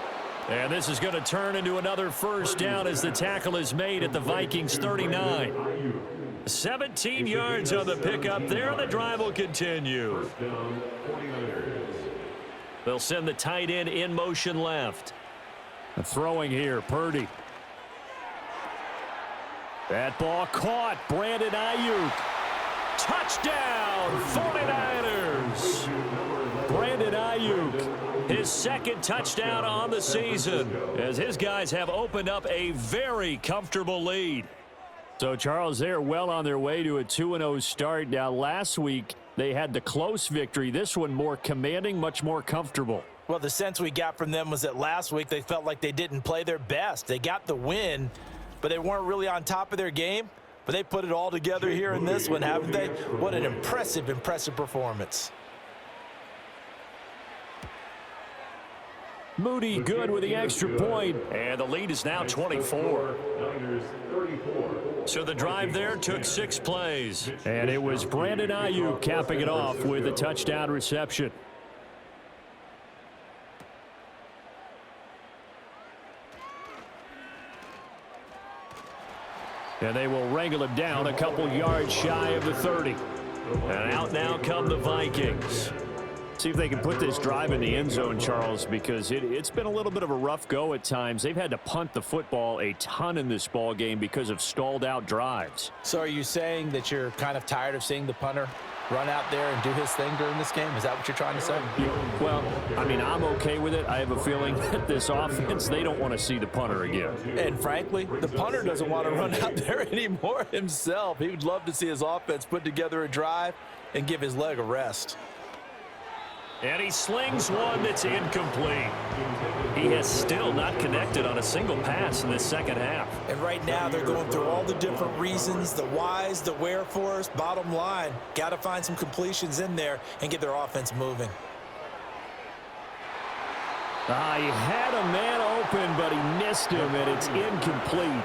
And this is going to turn into another first down as the tackle is made at the Vikings 39. 17 yards on the pickup there. The drive will continue. They'll send the tight end in motion left. Throwing here, Purdy. That ball caught. Brandon Ayuk. Touchdown, 49ers. Brandon Ayuk, his second touchdown on the season, as his guys have opened up a very comfortable lead. So, Charles, they're well on their way to a 2-0 start. Now, last week, they had the close victory. This one more commanding, much more comfortable. Well, the sense we got from them was that last week they felt like they didn't play their best. They got the win, but they weren't really on top of their game. But they put it all together here in this one, haven't they? What an impressive, impressive performance. Moody good with the extra point. And the lead is now 24. So the drive there took 6 plays. And it was Brandon Ayuk capping it off with a touchdown reception. And they will wrangle him down a couple yards shy of the 30. And out now come the Vikings. See if they can put this drive in the end zone, Charles, because it's been a little bit of a rough go at times. They've had to punt the football a ton in this ball game because of stalled out drives. So are you saying that you're kind of tired of seeing the punter run out there and do his thing during this game? Is that what you're trying to say? Well, I mean, I'm okay with it. I have a feeling that this offense, they don't want to see the punter again. And frankly, the punter doesn't want to run out there anymore himself. He would love to see his offense put together a drive and give his leg a rest. And he slings one that's incomplete. He has still not connected on a single pass in this second half. And right now they're going through all the different reasons, the whys, the wherefores. Bottom line, got to find some completions in there and get their offense moving. He had a man open, but he missed him, and it's incomplete.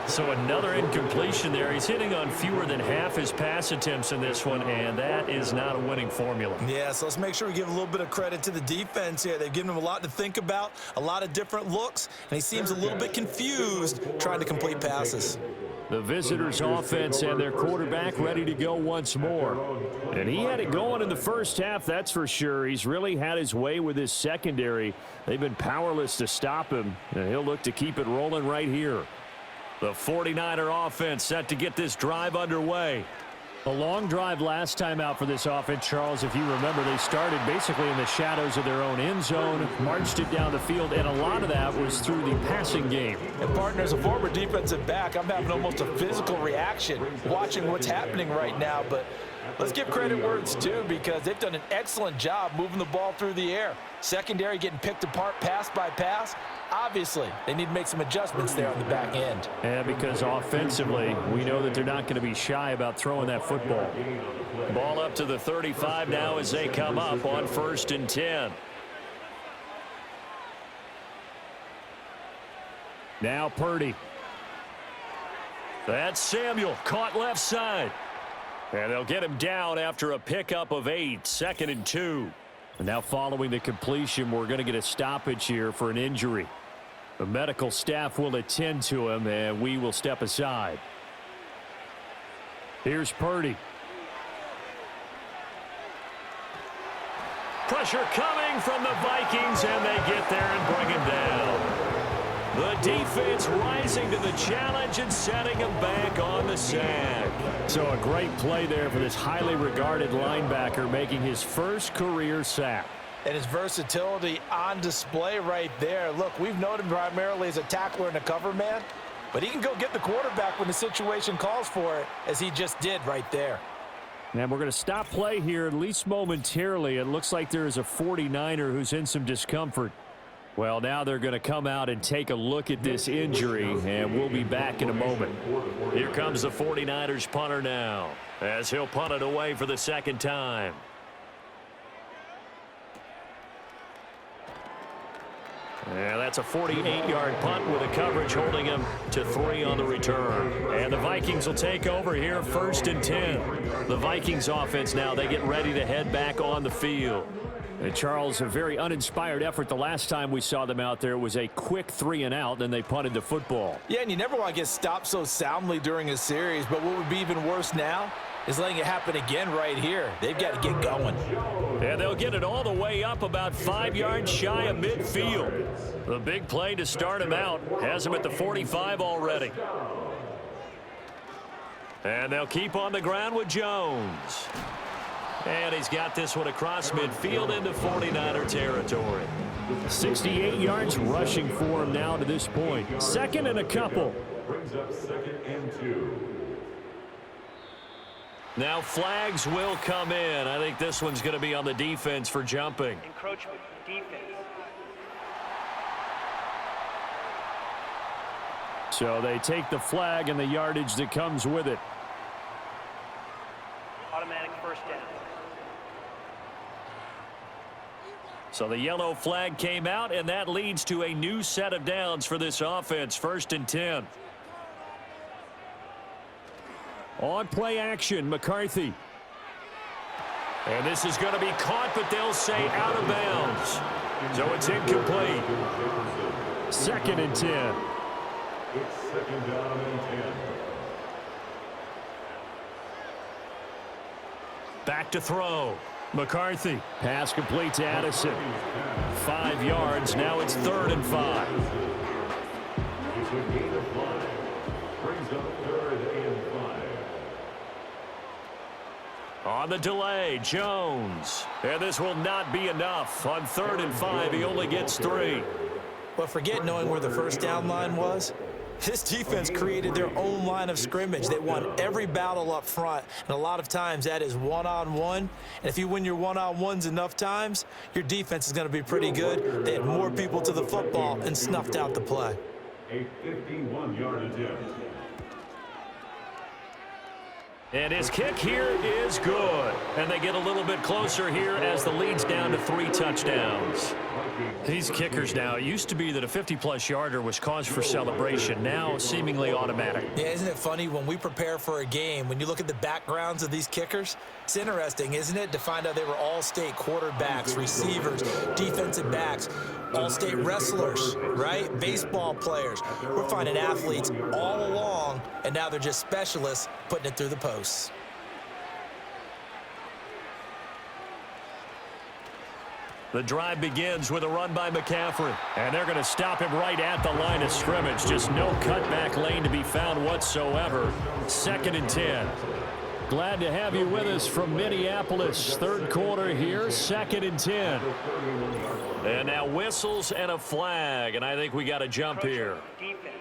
So another incompletion there. He's hitting on fewer than half his pass attempts in this one, and that is not a winning formula. Yeah, so let's make sure we give a little bit of credit to the defense here. They've given him a lot to think about, a lot of different looks, and he seems a little bit confused trying to complete passes. The visitors' offense and their quarterback ready to go once more. And he had it going in the first half, that's for sure. He's really had his way with his secondary. They've been powerless to stop him, and he'll look to keep it rolling right here. The 49er offense set to get this drive underway. A long drive last time out for this offense, Charles. If you remember, they started basically in the shadows of their own end zone, marched it down the field, and a lot of that was through the passing game. And, partner, as a former defensive back, I'm having almost a physical reaction watching what's happening right now. But let's give credit where it's due, because they've done an excellent job moving the ball through the air. Secondary getting picked apart pass by pass. Obviously, they need to make some adjustments there on the back end. Yeah, because offensively, we know that they're not going to be shy about throwing that football. Ball up to the 35 now as they come up on 1st and 10. Now Purdy. That's Samuel, caught left side. And they'll get him down after a pickup of 8, 2nd and 2. And now following the completion, we're going to get a stoppage here for an injury. The medical staff will attend to him, and we will step aside. Here's Purdy. Pressure coming from the Vikings, and they get there and bring him down. The defense rising to the challenge and setting him back on the sack. So a great play there for this highly regarded linebacker, making his first career sack. And his versatility on display right there. Look, we've known him primarily as a tackler and a cover man, but he can go get the quarterback when the situation calls for it, as he just did right there. And we're going to stop play here, at least momentarily. It looks like there is a 49er who's in some discomfort. Well, now they're going to come out and take a look at this injury, and we'll be back in a moment. Here comes the 49ers punter now, as he'll punt it away for the second time. Yeah, that's a 48-yard punt with a coverage holding him to 3 on the return. And the Vikings will take over here, 1st and 10. The Vikings offense now, they get ready to head back on the field. And Charles, a very uninspired effort. The last time we saw them out there, it was a quick 3 and out, then they punted the football. Yeah, and you never want to get stopped so soundly during a series, but what would be even worse now is letting it happen again right here. They've got to get going. And they'll get it all the way up about 5 yards shy of midfield. The big play to start him out has him at the 45 already. And they'll keep on the ground with Jones. And he's got this one across midfield into 49er territory. 68 yards rushing for him now to this point. 2nd and a couple. Brings up 2nd and 2. Now flags will come in. I think this one's going to be on the defense for jumping. Encroachment, defense. So they take the flag and the yardage that comes with it. Automatic first down. So the yellow flag came out, and that leads to a new set of downs for this offense. 1st and 10. On play action, McCarthy. And this is going to be caught, but they'll say out of bounds. So it's incomplete. 2nd and 10. It's 2nd down and 10. Back to throw. McCarthy. Pass complete to Addison. 5 yards. Now it's 3rd and 5. It's a gain of 5. Brings up 3rd and 5. On the delay, Jones. And this will not be enough. On 3rd and 5, he only gets 3. But forget knowing where the first down line was. This defense created their own line of scrimmage. They won every battle up front, and a lot of times that is one-on-one. And if you win your one-on-ones enough times, your defense is going to be pretty good. They had more people to the football and snuffed out the play. A 51-yard attempt. And his kick here is good. And they get a little bit closer here as the lead's down to 3 touchdowns. These kickers now, it used to be that a 50-plus yarder was cause for celebration. Now seemingly automatic. Yeah, isn't it funny when we prepare for a game, when you look at the backgrounds of these kickers, it's interesting, isn't it, to find out they were all-state quarterbacks, receivers, defensive backs, all-state wrestlers, right? Baseball players. We're finding athletes all along, and now they're just specialists putting it through the posts. The drive begins with a run by McCaffrey. And they're going to stop him right at the line of scrimmage. Just no cutback lane to be found whatsoever. 2nd and 10. Glad to have you with us from Minneapolis. 3rd quarter here, 2nd and 10. And now whistles and a flag. And I think we got a jump here. Defense.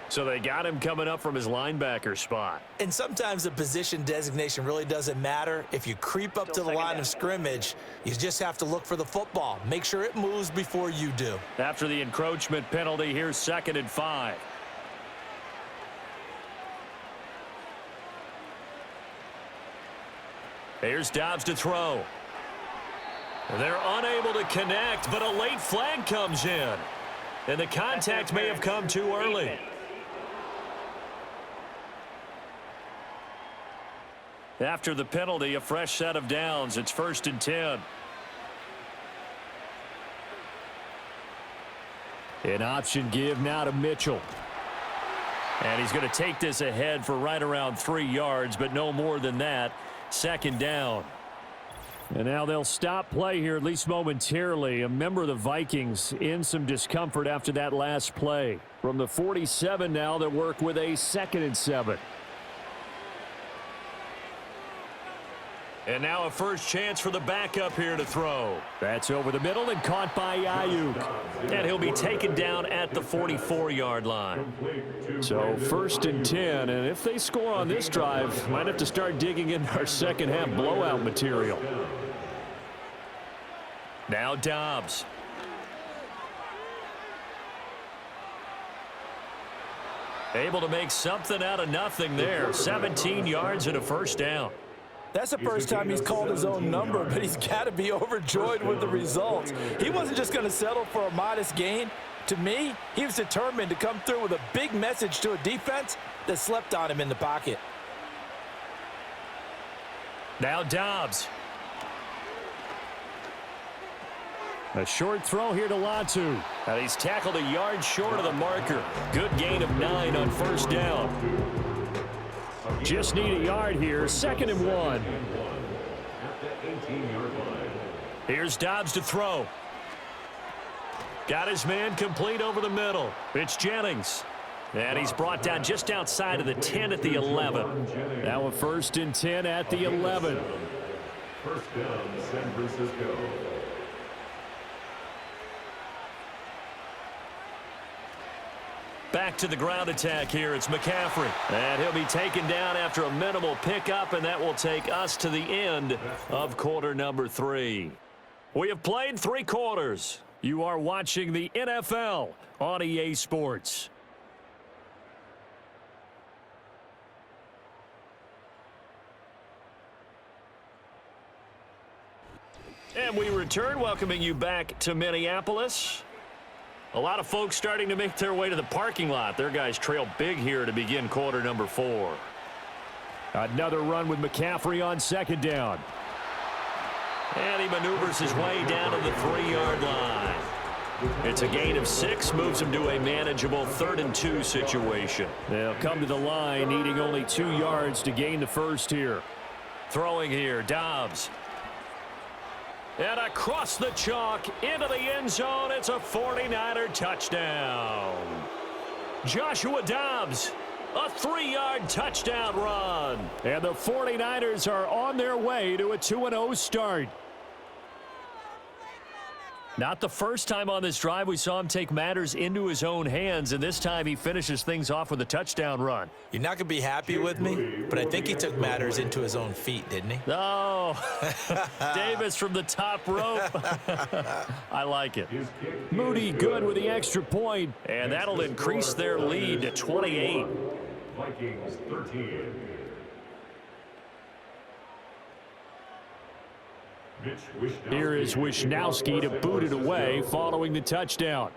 So they got him coming up from his linebacker spot. And sometimes the position designation really doesn't matter. If you creep up to the line of scrimmage, you just have to look for the football. Make sure it moves before you do. After the encroachment penalty, here's 2nd and 5. Here's Dobbs to throw. They're unable to connect, but a late flag comes in. And the contact may have come too early. After the penalty, a fresh set of downs. It's 1st and 10. An option give now to Mitchell. And he's going to take this ahead for right around 3 yards, but no more than that. 2nd down. And now they'll stop play here, at least momentarily. A member of the Vikings in some discomfort after that last play. From the 47 now, they'll work with a 2nd and 7. And now a first chance for the backup here to throw. That's over the middle and caught by Ayuk. And he'll be taken down at the 44-yard line. So 1st and 10. And if they score on this drive, might have to start digging in our second half blowout material. Now Dobbs. Able to make something out of nothing there. 17 yards and a first down. That's the first time he's called his own number, but he's got to be overjoyed with the results. He wasn't just going to settle for a modest gain. To me, he was determined to come through with a big message to a defense that slept on him in the pocket. Now Dobbs. A short throw here to Latu. And he's tackled a yard short of the marker. Good gain of 9 on first down. Just need a yard here. 2nd and 1. Here's Dobbs to throw. Got his man complete over the middle. It's Jennings. And he's brought down just outside of the 10 at the 11. Now a 1st and 10 at the 11. First down, San Francisco. Back to the ground attack here. It's McCaffrey. And he'll be taken down after a minimal pickup, and that will take us to the end of quarter number 3. We have played 3 quarters. You are watching the NFL on EA Sports. And we return, welcoming you back to Minneapolis. A lot of folks starting to make their way to the parking lot. Their guys trail big here to begin quarter number 4. Another run with McCaffrey on 2nd down. And he maneuvers his way down to the 3-yard line. It's a gain of 6, moves him to a manageable 3rd and 2 situation. They'll come to the line, needing only 2 yards to gain the first here. Throwing here, Dobbs. And across the chalk into the end zone, it's a 49er touchdown. Joshua Dobbs, a 3-yard touchdown run. And the 49ers are on their way to a 2-0 start. Not the first time on this drive we saw him take matters into his own hands, and this time he finishes things off with a touchdown run. You're not going to be happy with me, but I think he took matters into his own feet, didn't he? Oh, Davis from the top rope. I like it. Moody good with the extra point. And that'll increase their lead to 28. Vikings 13. Here is Wishnowski to boot it away following the touchdown.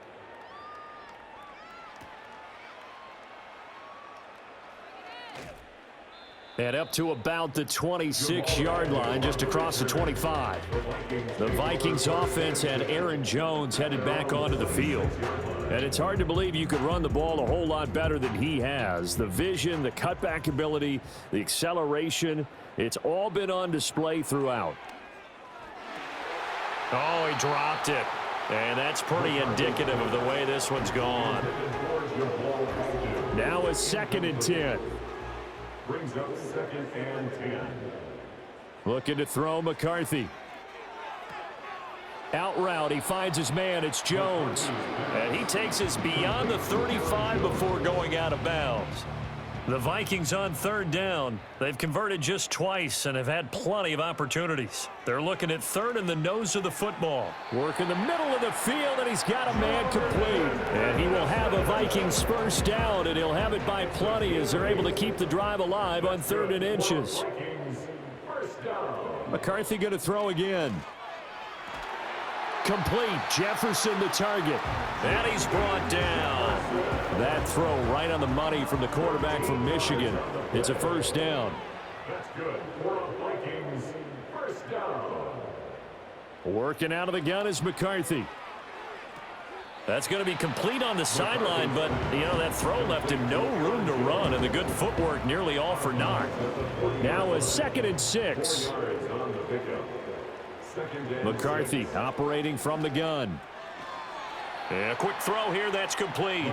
And up to about the 26-yard line, just across the 25. The Vikings offense had Aaron Jones headed back onto the field. And it's hard to believe you could run the ball a whole lot better than he has. The vision, the cutback ability, the acceleration, it's all been on display throughout. Oh, he dropped it. And that's pretty indicative of the way this one's gone. Now a 2nd and 10. Brings up 2nd and 10. Looking to throw McCarthy. Out route, he finds his man. It's Jones. And he takes us beyond the 35 before going out of bounds. The Vikings on 3rd down. They've converted just twice and have had plenty of opportunities. They're looking at 3rd in the nose of the football. Work in the middle of the field, and he's got a man complete. And he will have a Vikings first down, and he'll have it by plenty as they're able to keep the drive alive on 3rd and inches. McCarthy going to throw again. Complete. Jefferson the target. And he's brought down. That throw right on the money from the quarterback from Michigan. It's a first down. That's good for the Vikings. First down. Working out of the gun is McCarthy. That's going to be complete on the sideline, but, you know, that throw left him no room to run, and the good footwork nearly all for naught. Now a 2nd and 6. McCarthy operating from the gun. And a quick throw here, that's complete.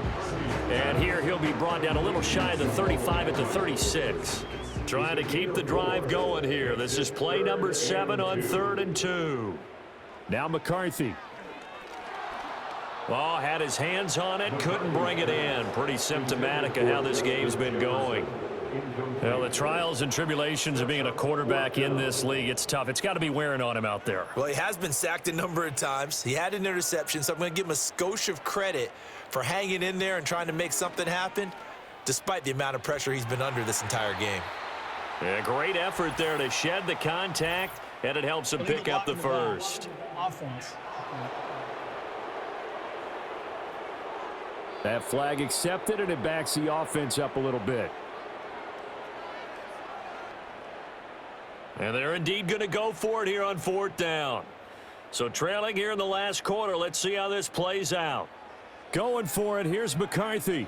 And here he'll be brought down a little shy of the 35 at the 36. Trying to keep the drive going here. This is play number 7 on 3rd and 2. Now McCarthy. Oh, had his hands on it, couldn't bring it in. Pretty symptomatic of how this game's been going. Well, the trials and tribulations of being a quarterback in this league, it's tough. It's got to be wearing on him out there. Well, he has been sacked a number of times. He had an interception, so I'm going to give him a skosh of credit for hanging in there and trying to make something happen, despite the amount of pressure he's been under this entire game. Yeah, great effort there to shed the contact, and it helps him pick up the first. Offense. That flag accepted, and it backs the offense up a little bit. And they're indeed going to go for it here on 4th down. So trailing here in the last quarter. Let's see how this plays out. Going for it. Here's McCarthy.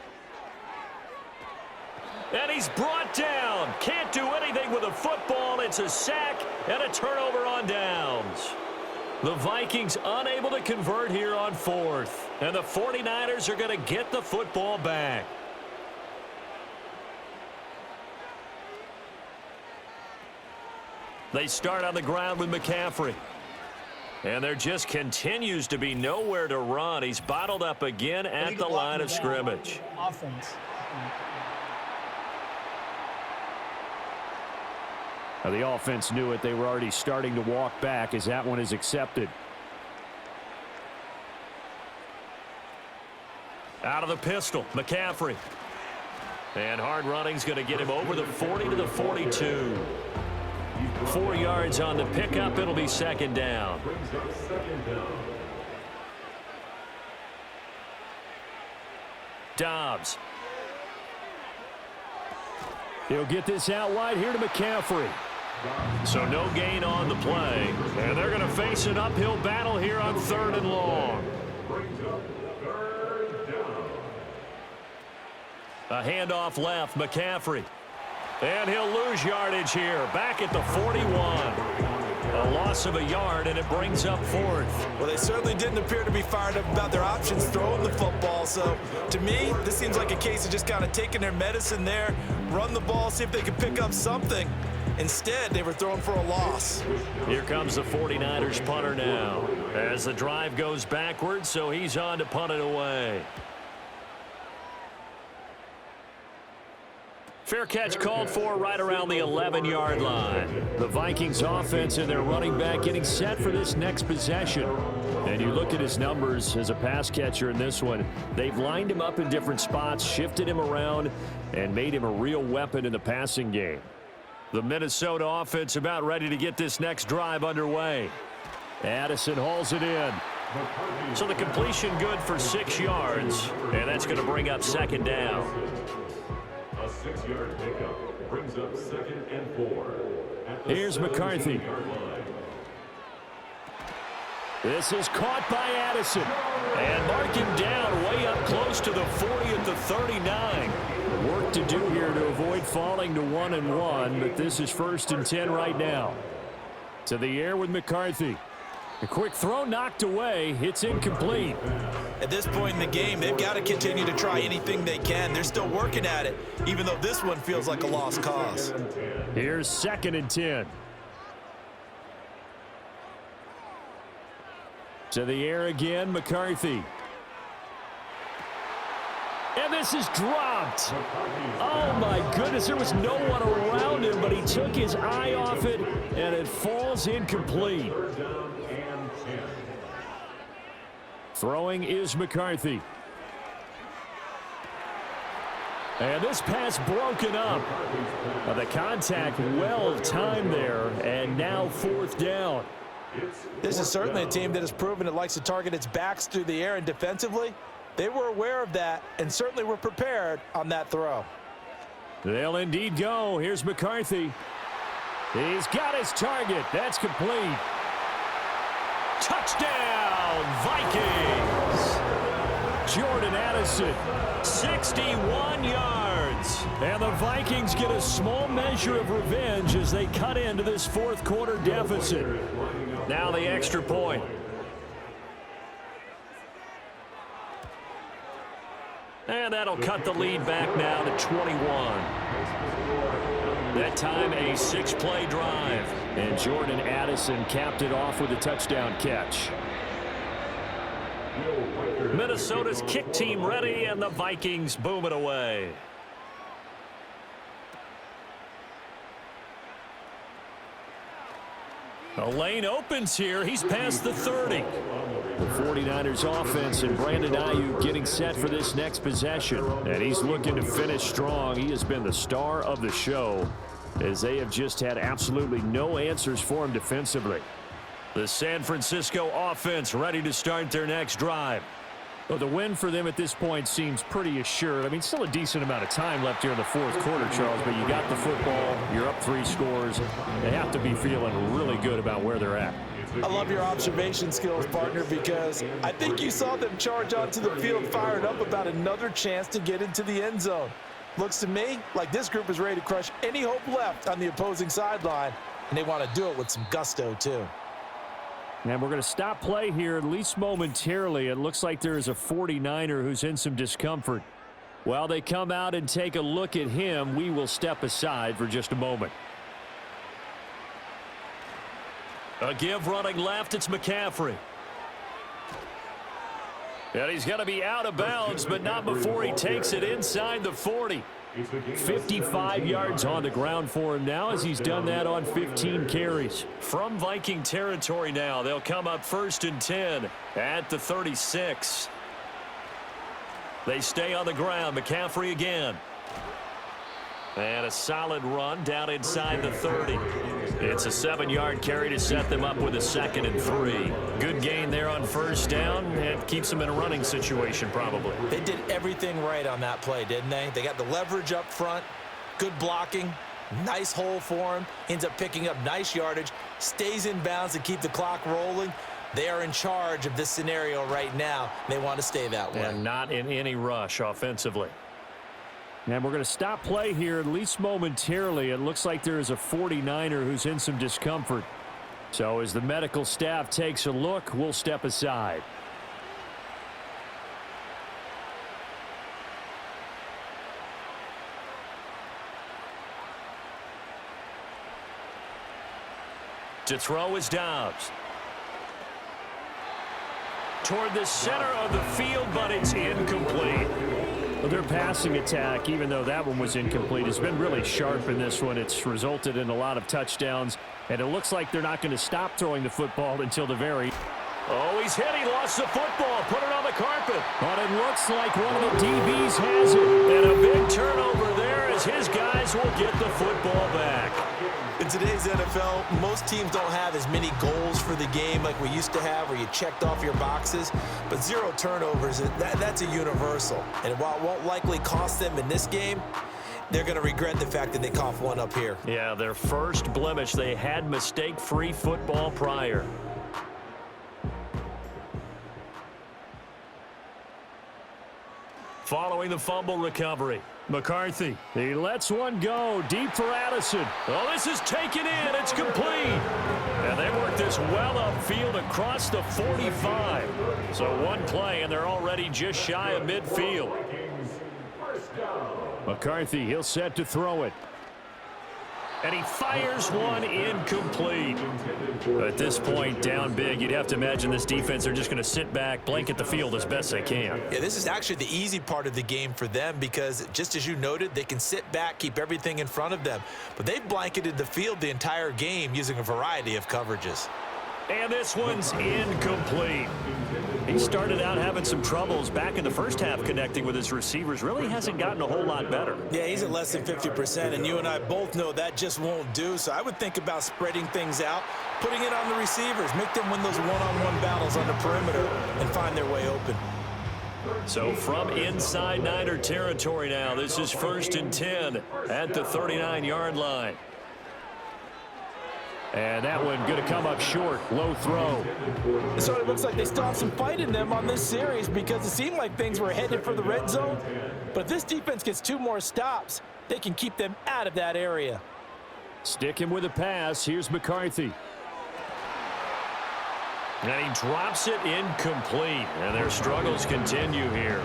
And he's brought down. Can't do anything with a football. It's a sack and a turnover on downs. The Vikings unable to convert here on 4th. And the 49ers are going to get the football back. They start on the ground with McCaffrey. And there just continues to be nowhere to run. He's bottled up again at the line of scrimmage. Offense. Now, the offense knew it. They were already starting to walk back as that one is accepted. Out of the pistol, McCaffrey. And hard running's going to get him over the 40 to the 42. 4 yards on the pickup. It'll be 2nd down. Dobbs. He'll get this out wide here to McCaffrey. So no gain on the play. And they're going to face an uphill battle here on 3rd and long. A handoff left, McCaffrey. And he'll lose yardage here, back at the 41. A loss of a yard, and it brings up 4th. Well, they certainly didn't appear to be fired up about their options throwing the football. So, to me, this seems like a case of just kind of taking their medicine there, run the ball, see if they can pick up something. Instead, they were throwing for a loss. Here comes the 49ers punter now. As the drive goes backwards, so he's on to punt it away. Fair catch called for right around the 11-yard line. The Vikings offense and their running back getting set for this next possession. And you look at his numbers as a pass catcher in this one. They've lined him up in different spots, shifted him around, and made him a real weapon in the passing game. The Minnesota offense about ready to get this next drive underway. Addison hauls it in. So the completion good for 6 yards, and that's going to bring up 2nd down. A 6-yard pickup brings up 2nd and 4. Here's McCarthy. This is caught by Addison. And mark him down way up close to the 40 at the 39. Work to do here to avoid falling to 1-1, but this is 1st and 10 right now. To the air with McCarthy. A quick throw knocked away. It's incomplete. At this point in the game, they've got to continue to try anything they can. They're still working at it, even though this one feels like a lost cause. Here's 2nd and 10. To the air again, McCarthy. And this is dropped. Oh, my goodness. There was no one around him, but he took his eye off it, and it falls incomplete. Throwing is McCarthy. And this pass broken up. The contact well timed there, and now 4th down. This is certainly a team that has proven it likes to target its backs through the air, and defensively, they were aware of that and certainly were prepared on that throw. They'll indeed go. Here's McCarthy. He's got his target. That's complete. Touchdown, Vikings! Jordan Addison. 61 yards. And the Vikings get a small measure of revenge as they cut into this 4th quarter deficit. Now the extra point. And that'll cut the lead back now to 21. That time a 6-play drive. And Jordan Addison capped it off with a touchdown catch. Minnesota's kick team ready, and the Vikings boom it away. A lane opens here. He's past the 30. The 49ers offense and Brandon Ayuk getting set for this next possession. And he's looking to finish strong. He has been the star of the show as they have just had absolutely no answers for him defensively. The San Francisco offense ready to start their next drive. Well, the win for them at this point seems pretty assured. I mean, still a decent amount of time left here in the fourth quarter, Charles, but you got the football, you're up 3 scores. They have to be feeling really good about where they're at. I love your observation skills, partner, because I think you saw them charge onto the field fired up about another chance to get into the end zone. Looks to me like this group is ready to crush any hope left on the opposing sideline, and they want to do it with some gusto, too. And we're going to stop play here, at least momentarily. It looks like there is a 49er who's in some discomfort. While they come out and take a look at him, we will step aside for just a moment. A give running left, it's McCaffrey. And he's going to be out of bounds, but not before he takes it inside the 40. 55 yards on the ground for him now as he's done that on 15 carries. From Viking territory now, they'll come up 1st and 10 at the 36. They stay on the ground. McCaffrey again. And a solid run down inside the 30. It's a 7-yard carry to set them up with a 2nd and 3. Good gain there on 1st down. It keeps them in a running situation probably. They did everything right on that play, didn't they? They got the leverage up front, good blocking, nice hole for him, ends up picking up nice yardage, stays in bounds to keep the clock rolling. They are in charge of this scenario right now. They want to stay that way. And not in any rush offensively. And we're going to stop play here, at least momentarily. It looks like there is a 49er who's in some discomfort. So as the medical staff takes a look, we'll step aside. To throw is Dobbs. Toward the center of the field, but it's incomplete. Well, their passing attack, even though that one was incomplete, has been really sharp in this one. It's resulted in a lot of touchdowns, and it looks like they're not going to stop throwing the football until the very... Oh, he's hit. He lost the football. Put it on the carpet. But it looks like one of the DBs has it. And a big turnover there as his guys will get the football back. In today's NFL, most teams don't have as many goals for the game like we used to have where you checked off your boxes, but 0 turnovers, that's a universal. And while it won't likely cost them in this game, they're going to regret the fact that they coughed one up here. Yeah, their first blemish. They had mistake-free football prior. Following the fumble recovery, McCarthy, he lets one go deep for Addison. Oh, this is taken in. It's complete. And they work this well upfield across the 45. So one play, and they're already just shy of midfield. McCarthy, he'll set to throw it. And he fires one incomplete. At this point, down big, you'd have to imagine this defense, they're just going to sit back, blanket the field as best they can. Yeah, this is actually the easy part of the game for them because, just as you noted, they can sit back, keep everything in front of them. But they've blanketed the field the entire game using a variety of coverages. And this one's incomplete. He started out having some troubles back in the first half connecting with his receivers. Really hasn't gotten a whole lot better. Yeah, he's at less than 50%, and you and I both know that just won't do. So I would think about spreading things out, putting it on the receivers, make them win those one-on-one battles on the perimeter and find their way open. So from inside Niner territory now, this is 1st and 10 at the 39-yard line. And that one going to come up short. Low throw. So it looks like they still have some fight in them on this series because it seemed like things were headed for the red zone. But if this defense gets 2 more stops, they can keep them out of that area. Sticking with a pass. Here's McCarthy. And he drops it incomplete. And their struggles continue here.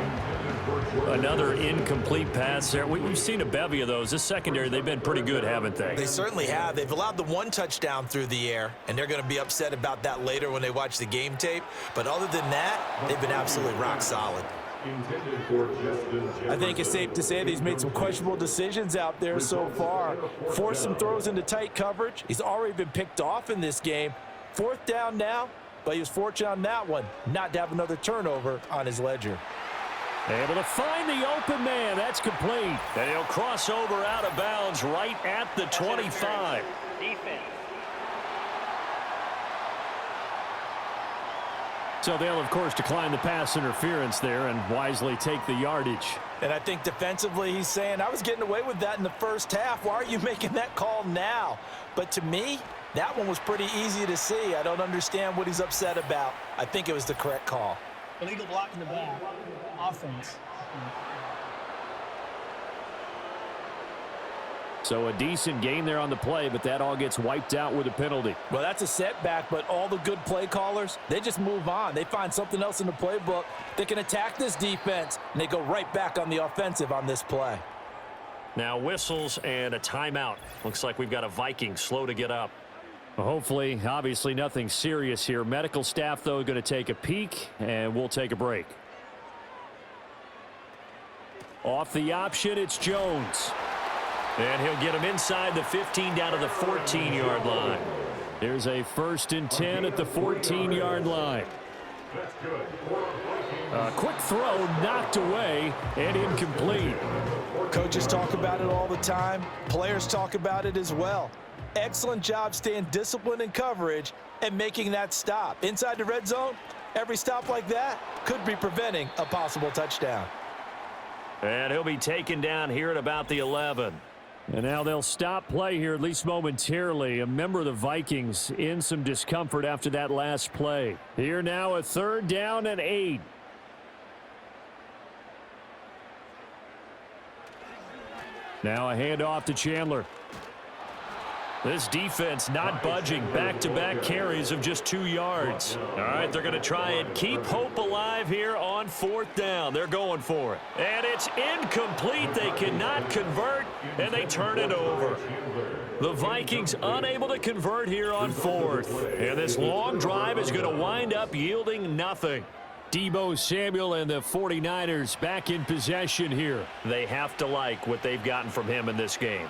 Another incomplete pass there. We've seen a bevy of those. This secondary, they've been pretty good, haven't they? They certainly have. They've allowed the 1 touchdown through the air, and they're going to be upset about that later when they watch the game tape. But other than that, they've been absolutely rock solid. intended for Justin I think it's safe to say that he's made some questionable decisions out there so far. Forced some throws into tight coverage. He's already been picked off in this game. 4th down now, but he was fortunate on that one not to have another turnover on his ledger. Able to find the open man. That's complete. And he'll cross over out of bounds right at the 25. Defense. So they'll, of course, decline the pass interference there and wisely take the yardage. And I think defensively he's saying, I was getting away with that in the first half. Why are you making that call now? But to me, that one was pretty easy to see. I don't understand what he's upset about. I think it was the correct call. Illegal block in the back. Offense. So a decent gain there on the play, but that all gets wiped out with a penalty. Well, that's a setback, but all the good play callers, they just move on. They find something else in the playbook. They can attack this defense, and they go right back on the offensive on this play. Now whistles and a timeout. Looks like we've got a Viking slow to get up. Well, hopefully, obviously nothing serious here. Medical staff, though, going to take a peek, and we'll take a break. Off the option, it's Jones. And he'll get him inside the 15 down to the 14-yard line. There's a 1st and 10 at the 14-yard line. A quick throw knocked away and incomplete. Coaches talk about it all the time. Players talk about it as well. Excellent job staying disciplined in coverage and making that stop. Inside the red zone, every stop like that could be preventing a possible touchdown. And he'll be taken down here at about the 11. And now they'll stop play here, at least momentarily. A member of the Vikings in some discomfort after that last play. Here now, a 3rd down and 8. Now a handoff to Chandler. This defense not budging. Back-to-back carries of just 2 yards. All right, they're going to try and keep hope alive here on 4th down. They're going for it. And it's incomplete. They cannot convert, and they turn it over. The Vikings unable to convert here on 4th. And this long drive is going to wind up yielding nothing. Deebo Samuel and the 49ers back in possession here. They have to like what they've gotten from him in this game.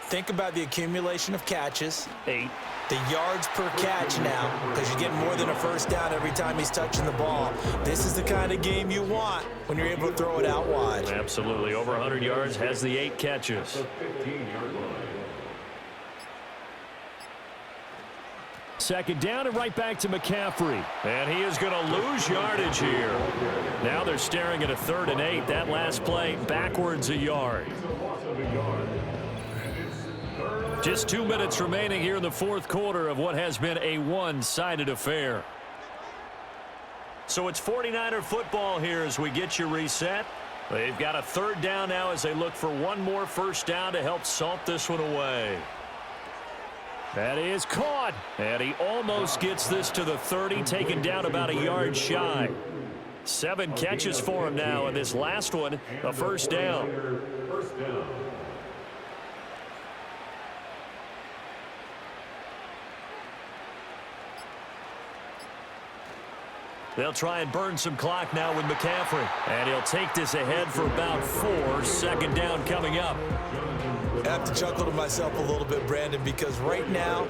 Think about the accumulation of catches. 8. The yards per catch now, because you get more than a 1st down every time he's touching the ball. This is the kind of game you want when you're able to throw it out wide. Absolutely. Over 100 yards, has the 8 catches. 2nd down and right back to McCaffrey. And he is going to lose yardage here. Now they're staring at a 3rd and 8. That last play backwards a yard. Just 2 minutes remaining here in the 4th quarter of what has been a one-sided affair. So it's 49er football here as we get you reset. They've got a 3rd down now as they look for one more 1st down to help salt this one away. That is caught. And he almost gets this to the 30, taken down about a yard shy. 7 catches for him now, and this last one, a 1st down. They'll try and burn some clock now with McCaffrey. And he'll take this ahead for about 4. 2nd down coming up. I have to chuckle to myself a little bit, Brandon, because right now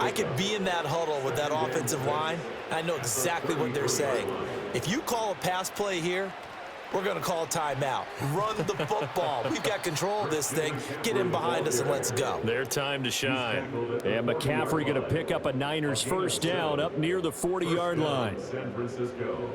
I could be in that huddle with that offensive line. I know exactly what they're saying. If you call a pass play here, we're going to call a timeout. Run the football. We've got control of this thing. Get in behind us and let's go. Their time to shine. And McCaffrey going to pick up a Niners 1st down up near the 40-yard line. San Francisco.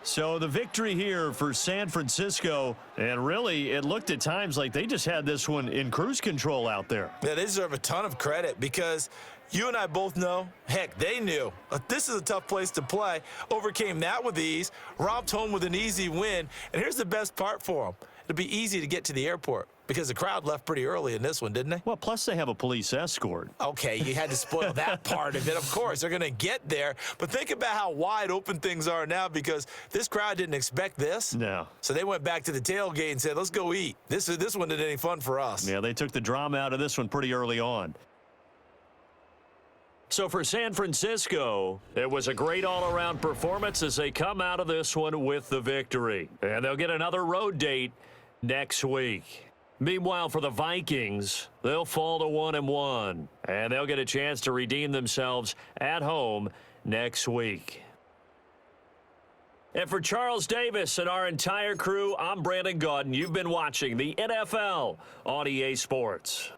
So the victory here for San Francisco, and really it looked at times like they just had this one in cruise control out there. Yeah, they deserve a ton of credit because you and I both know, heck, they knew. This is a tough place to play. Overcame that with ease, romped home with an easy win, and here's the best part for them. It'll be easy to get to the airport because the crowd left pretty early in this one, didn't they? Well, plus they have a police escort. Okay, you had to spoil that part of it. Of course, they're going to get there. But think about how wide open things are now because this crowd didn't expect this. No. So they went back to the tailgate and said, let's go eat. This one isn't any fun for us. Yeah, they took the drama out of this one pretty early on. So for San Francisco, it was a great all-around performance as they come out of this one with the victory. And they'll get another road date next week. Meanwhile, for the Vikings, they'll fall to 1-1, and they'll get a chance to redeem themselves at home next week. And for Charles Davis and our entire crew, I'm Brandon Gaudin. You've been watching the NFL on EA Sports.